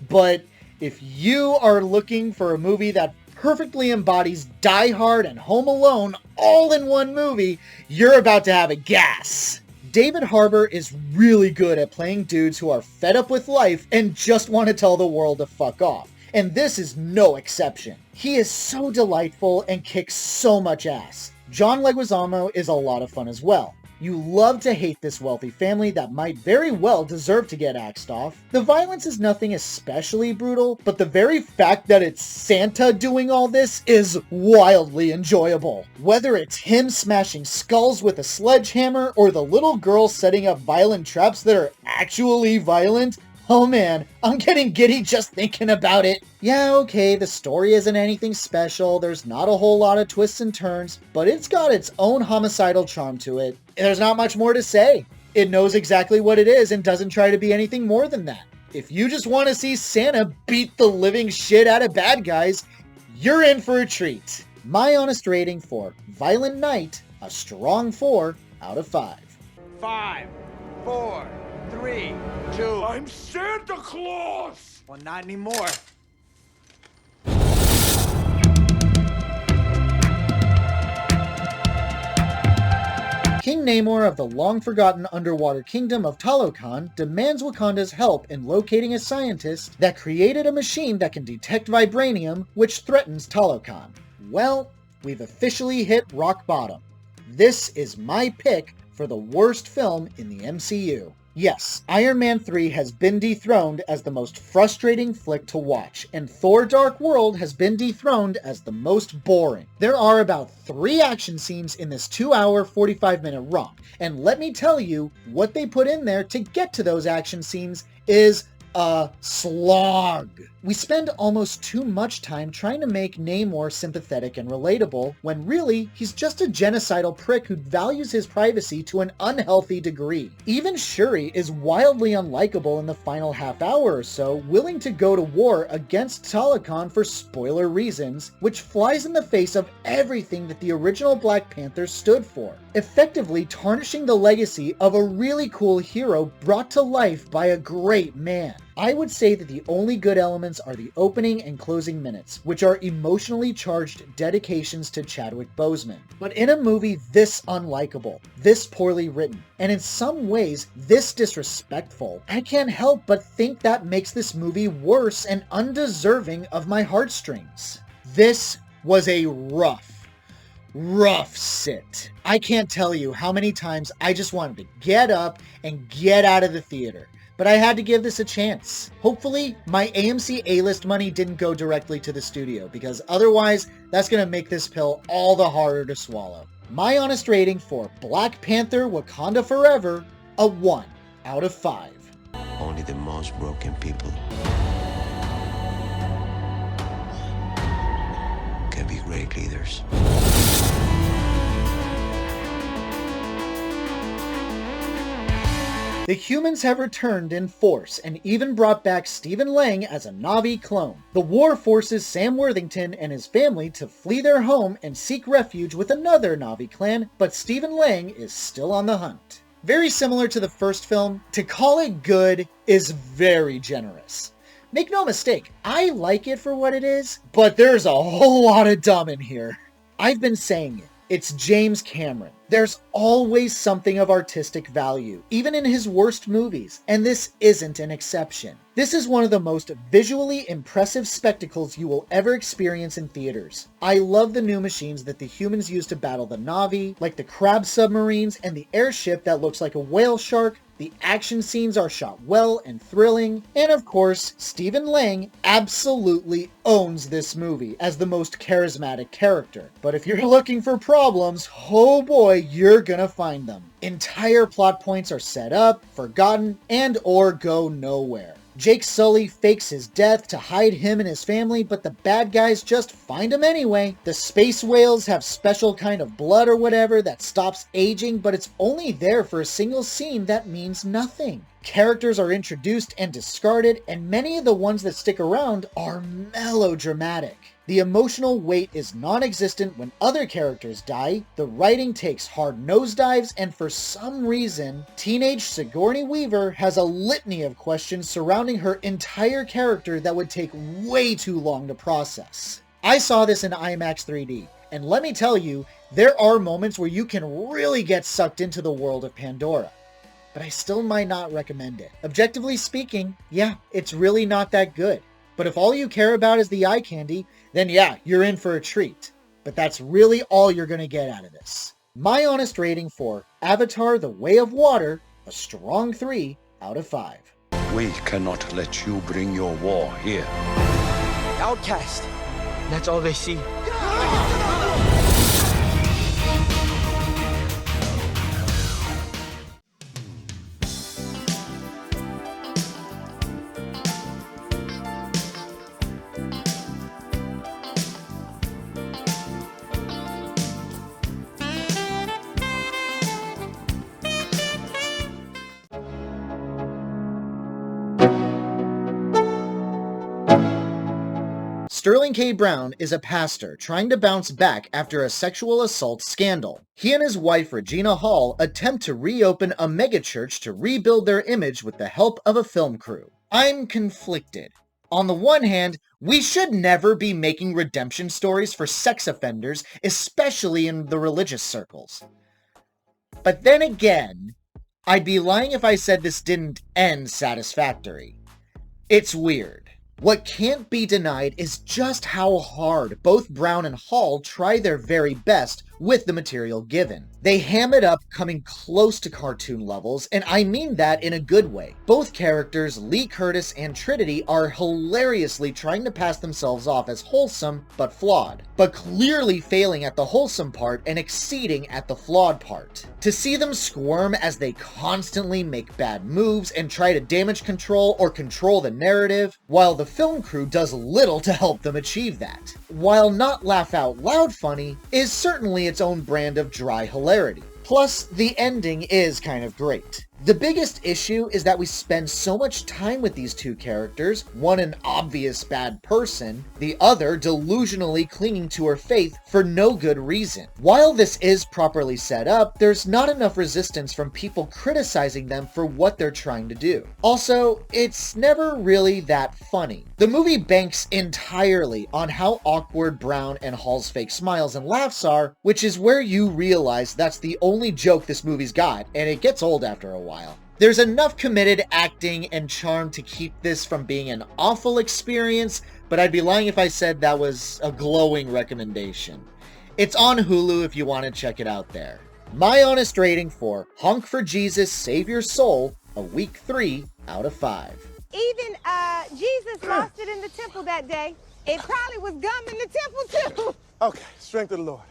but if you are looking for a movie that perfectly embodies Die Hard and Home Alone all in one movie, you're about to have a gas. David Harbour is really good at playing dudes who are fed up with life and just want to tell the world to fuck off. And this is no exception. He is so delightful and kicks so much ass. John Leguizamo is a lot of fun as well. You love to hate this wealthy family that might very well deserve to get axed off. The violence is nothing especially brutal, but the very fact that it's Santa doing all this is wildly enjoyable. Whether it's him smashing skulls with a sledgehammer or the little girl setting up violent traps that are actually violent, oh man, I'm getting giddy just thinking about it. Yeah, okay, the story isn't anything special, there's not a whole lot of twists and turns, but it's got its own homicidal charm to it. There's not much more to say. It knows exactly what it is and doesn't try to be anything more than that. If you just want to see Santa beat the living shit out of bad guys, you're in for a treat. My honest rating for Violent Night, a strong 4 out of 5. 5, 4, 3, 2. I'm Santa Claus! Well, not anymore. King Namor of the long-forgotten underwater kingdom of Talokan demands Wakanda's help in locating a scientist that created a machine that can detect vibranium, which threatens Talokan. Well, we've officially hit rock bottom. This is my pick for the worst film in the MCU. Yes, Iron Man 3 has been dethroned as the most frustrating flick to watch, and Thor Dark World has been dethroned as the most boring. There are about 3 action scenes in this 2-hour, 45-minute romp, and let me tell you, what they put in there to get to those action scenes is a slog. We spend almost too much time trying to make Namor sympathetic and relatable, when really, he's just a genocidal prick who values his privacy to an unhealthy degree. Even Shuri is wildly unlikable in the final half hour or so, willing to go to war against Talokan for spoiler reasons, which flies in the face of everything that the original Black Panther stood for, effectively tarnishing the legacy of a really cool hero brought to life by a great man. I would say that the only good elements are the opening and closing minutes, which are emotionally charged dedications to Chadwick Boseman. But in a movie this unlikable, this poorly written, and in some ways this disrespectful, I can't help but think that makes this movie worse and undeserving of my heartstrings. This was a rough sit. I can't tell you how many times I just wanted to get up and get out of the theater. But I had to give this a chance. Hopefully, my AMC A-list money didn't go directly to the studio, because otherwise, that's going to make this pill all the harder to swallow. My honest rating for Black Panther Wakanda Forever, a 1 out of 5. Only the most broken people can be great leaders. The humans have returned in force and even brought back Stephen Lang as a Na'vi clone. The war forces Sam Worthington and his family to flee their home and seek refuge with another Na'vi clan, but Stephen Lang is still on the hunt. Very similar to the first film, to call it good is very generous. Make no mistake, I like it for what it is, but there's a whole lot of dumb in here. I've been saying it. It's James Cameron. There's always something of artistic value, even in his worst movies, and this isn't an exception. This is one of the most visually impressive spectacles you will ever experience in theaters. I love the new machines that the humans use to battle the Na'vi, like the crab submarines and the airship that looks like a whale shark. The action scenes are shot well and thrilling, and of course, Stephen Lang absolutely owns this movie as the most charismatic character. But if you're looking for problems, oh boy, you're gonna find them. Entire plot points are set up, forgotten, and or go nowhere. Jake Sully fakes his death to hide him and his family, but the bad guys just find him anyway. The space whales have special kind of blood or whatever that stops aging, but it's only there for a single scene that means nothing. Characters are introduced and discarded, and many of the ones that stick around are melodramatic. The emotional weight is non-existent when other characters die, the writing takes hard nosedives, and for some reason, teenage Sigourney Weaver has a litany of questions surrounding her entire character that would take way too long to process. I saw this in IMAX 3D, and let me tell you, there are moments where you can really get sucked into the world of Pandora. But I still might not recommend it. Objectively speaking, yeah, it's really not that good. But if all you care about is the eye candy, then yeah, you're in for a treat. But that's really all you're gonna get out of this. My honest rating for Avatar: The Way of Water, a strong 3 out of 5. We cannot let you bring your war here. Outcast. That's all they see. Sterling K. Brown is a pastor trying to bounce back after a sexual assault scandal. He and his wife Regina Hall attempt to reopen a megachurch to rebuild their image with the help of a film crew. I'm conflicted. On the one hand, we should never be making redemption stories for sex offenders, especially in the religious circles. But then again, I'd be lying if I said this didn't end satisfactory. It's weird. What can't be denied is just how hard both Brown and Hall try their very best with the material given. They ham it up, coming close to cartoon levels, and I mean that in a good way. Both characters, Lee Curtis and Trinity, are hilariously trying to pass themselves off as wholesome but flawed, but clearly failing at the wholesome part and exceeding at the flawed part. To see them squirm as they constantly make bad moves and try to damage control or control the narrative, while the film crew does little to help them achieve that. While not laugh out loud funny, is certainly its own brand of dry hilarity. Plus, the ending is kind of great. The biggest issue is that we spend so much time with these two characters, one an obvious bad person, the other delusionally clinging to her faith for no good reason. While this is properly set up, there's not enough resistance from people criticizing them for what they're trying to do. Also, it's never really that funny. The movie banks entirely on how awkward Brown and Hall's fake smiles and laughs are, which is where you realize that's the only joke this movie's got, and it gets old after a while. There's enough committed acting and charm to keep this from being an awful experience, but I'd be lying if I said that was a glowing recommendation. It's on Hulu if you want to check it out there. My honest rating for Honk for Jesus, Save Your Soul, a weak 3 out of 5. Even Jesus lost it in the temple that day. It probably was gum in the temple too. Okay, strength of the Lord.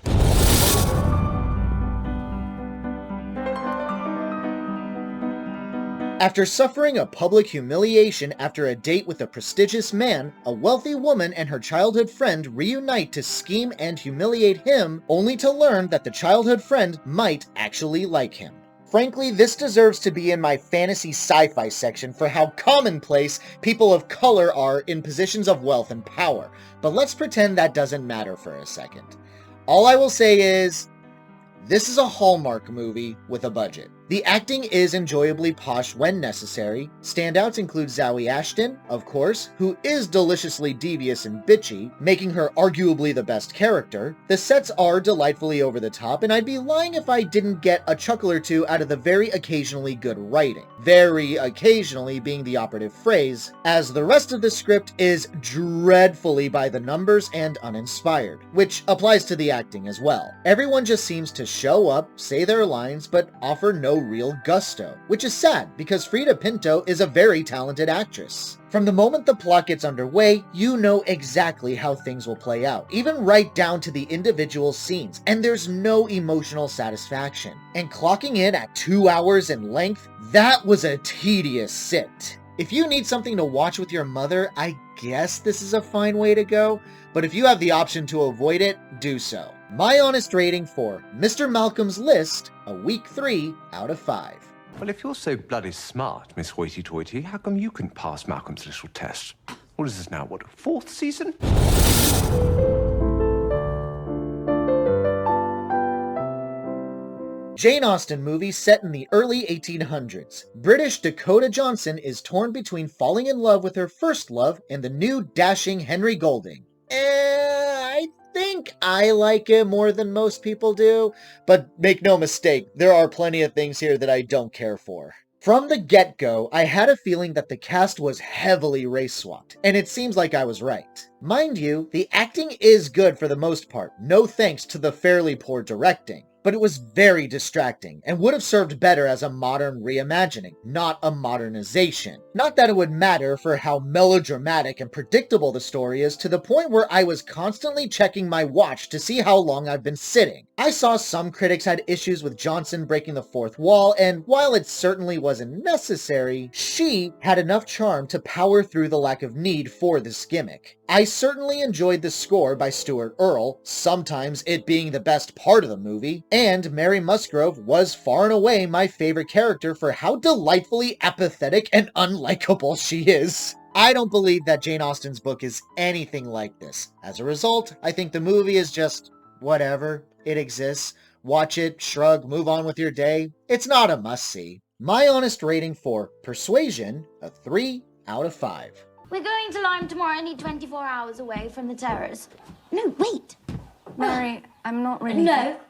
After suffering a public humiliation after a date with a prestigious man, a wealthy woman and her childhood friend reunite to scheme and humiliate him, only to learn that the childhood friend might actually like him. frankly, this deserves to be in my fantasy sci-fi section for how commonplace people of color are in positions of wealth and power. But let's pretend that doesn't matter for a second. All I will say is, this is a Hallmark movie with a budget. The acting is enjoyably posh when necessary. Standouts include Zawe Ashton, of course, who is deliciously devious and bitchy, making her arguably the best character. The sets are delightfully over the top, and I'd be lying if I didn't get a chuckle or two out of the very occasionally good writing. Very occasionally being the operative phrase, as the rest of the script is dreadfully by the numbers and uninspired, which applies to the acting as well. Everyone just seems to show up, say their lines, but offer no real gusto, which is sad because Frida Pinto is a very talented actress. From the moment the plot gets underway, you know exactly how things will play out, even right down to the individual scenes, and there's no emotional satisfaction. And clocking in at 2 hours in length, that was a tedious sit. If you need something to watch with your mother, I guess this is a fine way to go, but if you have the option to avoid it, do so. My honest rating for Mr. Malcolm's List, a weak 3 out of 5. Well, if you're so bloody smart, Miss Hoity-Toity, how come you couldn't pass Malcolm's little test? What is this now, what, 4th season? Jane Austen movie set in the early 1800s. British Dakota Johnson is torn between falling in love with her first love and the new dashing Henry Golding. I think I like it more than most people do, but make no mistake, there are plenty of things here that I don't care for. From the get-go, I had a feeling that the cast was heavily race-swapped, and it seems like I was right. Mind you, the acting is good for the most part, no thanks to the fairly poor directing. But it was very distracting, and would have served better as a modern reimagining, not a modernization. Not that it would matter for how melodramatic and predictable the story is, to the point where I was constantly checking my watch to see how long I've been sitting. I saw some critics had issues with Johnson breaking the fourth wall, and while it certainly wasn't necessary, she had enough charm to power through the lack of need for this gimmick. I certainly enjoyed the score by Stuart Earle, sometimes it being the best part of the movie, and Mary Musgrove was far and away my favorite character for how delightfully apathetic and unlikable she is. I don't believe that Jane Austen's book is anything like this. As a result, I think the movie is just whatever. It exists. Watch it, shrug, move on with your day. It's not a must-see. My honest rating for Persuasion, a 3 out of 5. We're going to Lyme tomorrow, only 24 hours away from the terrors. No, wait. Mary, I'm not really... No.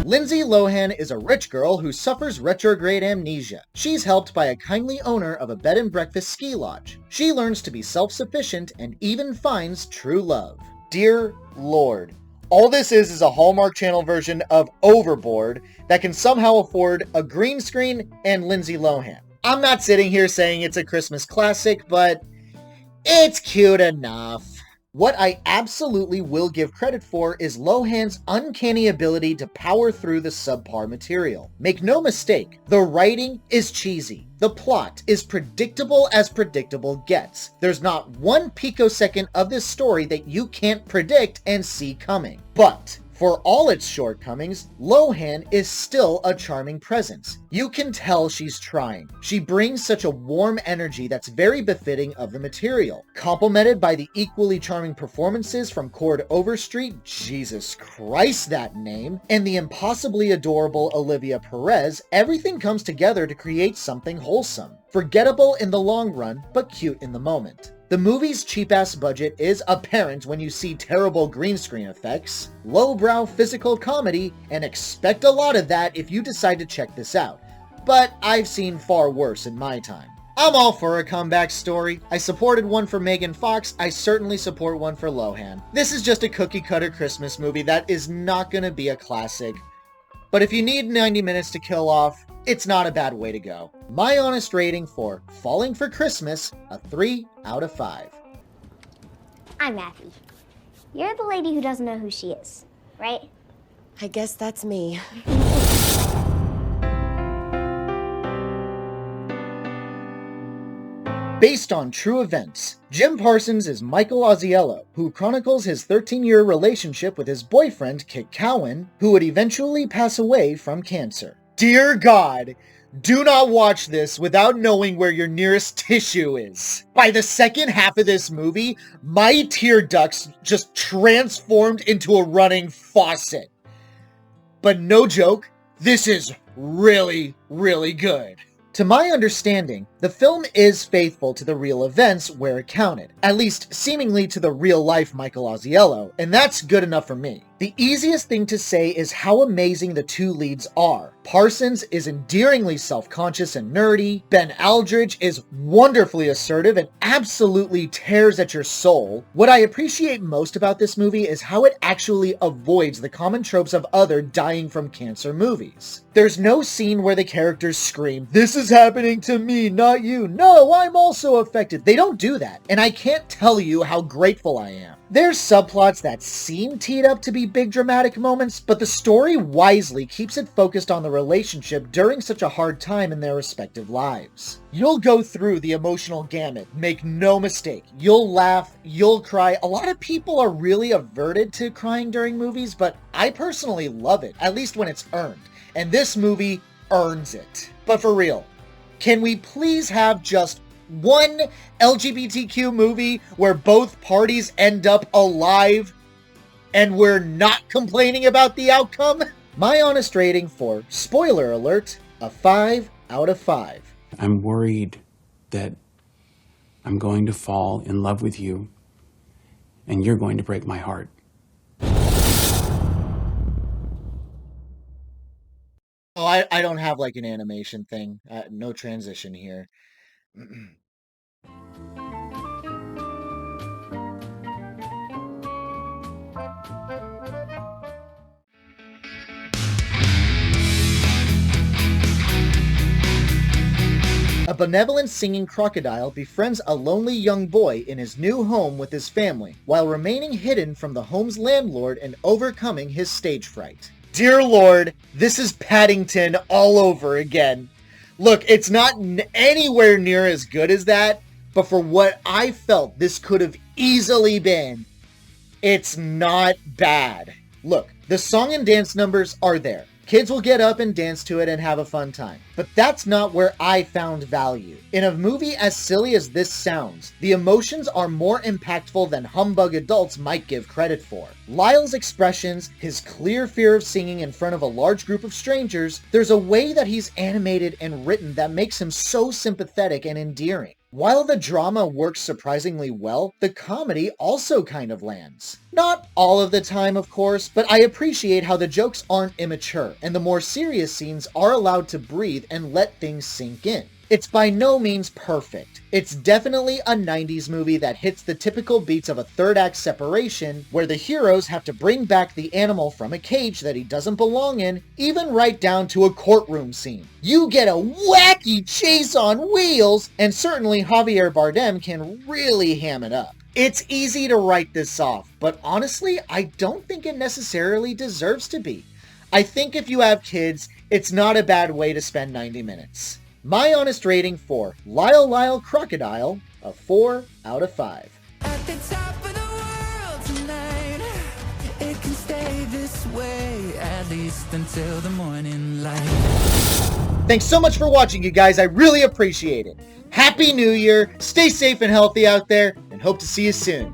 Lindsay Lohan is a rich girl who suffers retrograde amnesia. She's helped by a kindly owner of a bed and breakfast ski lodge. She learns to be self-sufficient and even finds true love. Dear Lord, all this is a Hallmark Channel version of Overboard that can somehow afford a green screen and Lindsay Lohan. I'm not sitting here saying it's a Christmas classic, but it's cute enough. What I absolutely will give credit for is Lohan's uncanny ability to power through the subpar material. Make no mistake, the writing is cheesy. The plot is predictable as predictable gets. There's not one picosecond of this story that you can't predict and see coming. But for all its shortcomings, Lohan is still a charming presence. You can tell she's trying. She brings such a warm energy that's very befitting of the material. Complemented by the equally charming performances from Cord Overstreet, Jesus Christ that name, and the impossibly adorable Olivia Perez, everything comes together to create something wholesome. Forgettable in the long run, but cute in the moment. The movie's cheap-ass budget is apparent when you see terrible green screen effects, lowbrow physical comedy, and expect a lot of that if you decide to check this out. But I've seen far worse in my time. I'm all for a comeback story. I supported one for Megan Fox, I certainly support one for Lohan. This is just a cookie-cutter Christmas movie that is not gonna be a classic. But if you need 90 minutes to kill off, it's not a bad way to go. My honest rating for Falling for Christmas, a 3 out of 5. I'm Matthew. You're the lady who doesn't know who she is, right? I guess that's me. Based on true events, Jim Parsons is Michael Ozziello, who chronicles his 13-year relationship with his boyfriend, Kit Cowan, who would eventually pass away from cancer. Dear God, do not watch this without knowing where your nearest tissue is. By the second half of this movie, my tear ducts just transformed into a running faucet. But no joke, this is really, really good. To my understanding, the film is faithful to the real events where it counted, at least seemingly to the real-life Michael Ozziello, and that's good enough for me. The easiest thing to say is how amazing the two leads are. Parsons is endearingly self-conscious and nerdy, Ben Aldridge is wonderfully assertive and absolutely tears at your soul. What I appreciate most about this movie is how it actually avoids the common tropes of other dying from cancer movies. There's no scene where the characters scream, "This is happening to me, not you. No, I'm also affected." They don't do that, and I can't tell you how grateful I am. There's subplots that seem teed up to be big dramatic moments, but the story wisely keeps it focused on the relationship during such a hard time in their respective lives. You'll go through the emotional gamut, make no mistake. You'll laugh, you'll cry. A lot of people are really averted to crying during movies, but I personally love it, at least when it's earned. And this movie earns it. But for real, can we please have just one LGBTQ movie where both parties end up alive and we're not complaining about the outcome? My honest rating for, spoiler alert, a 5 out of 5. I'm worried that I'm going to fall in love with you and you're going to break my heart. Oh, I don't have like an animation thing. No transition here. A benevolent singing crocodile befriends a lonely young boy in his new home with his family, while remaining hidden from the home's landlord and overcoming his stage fright. Dear Lord, this is Paddington all over again. Look, it's not anywhere near as good as that, but for what I felt this could have easily been, it's not bad. Look, the song and dance numbers are there. Kids will get up and dance to it and have a fun time. But that's not where I found value. In a movie as silly as this sounds, the emotions are more impactful than humbug adults might give credit for. Lyle's expressions, his clear fear of singing in front of a large group of strangers, there's a way that he's animated and written that makes him so sympathetic and endearing. While the drama works surprisingly well, the comedy also kind of lands. Not all of the time, of course, but I appreciate how the jokes aren't immature, and the more serious scenes are allowed to breathe and let things sink in. It's by no means perfect. It's definitely a 90s movie that hits the typical beats of a third act separation, where the heroes have to bring back the animal from a cage that he doesn't belong in, even right down to a courtroom scene. You get a wacky chase on wheels, and certainly Javier Bardem can really ham it up. It's easy to write this off, but honestly, I don't think it necessarily deserves to be. I think if you have kids, it's not a bad way to spend 90 minutes. My honest rating for Lyle Crocodile, a 4 out of 5. At the top of the world tonight, it can stay this way, at least until the morning light. Thanks so much for watching, you guys. I really appreciate it. Happy New Year, stay safe and healthy out there, and hope to see you soon.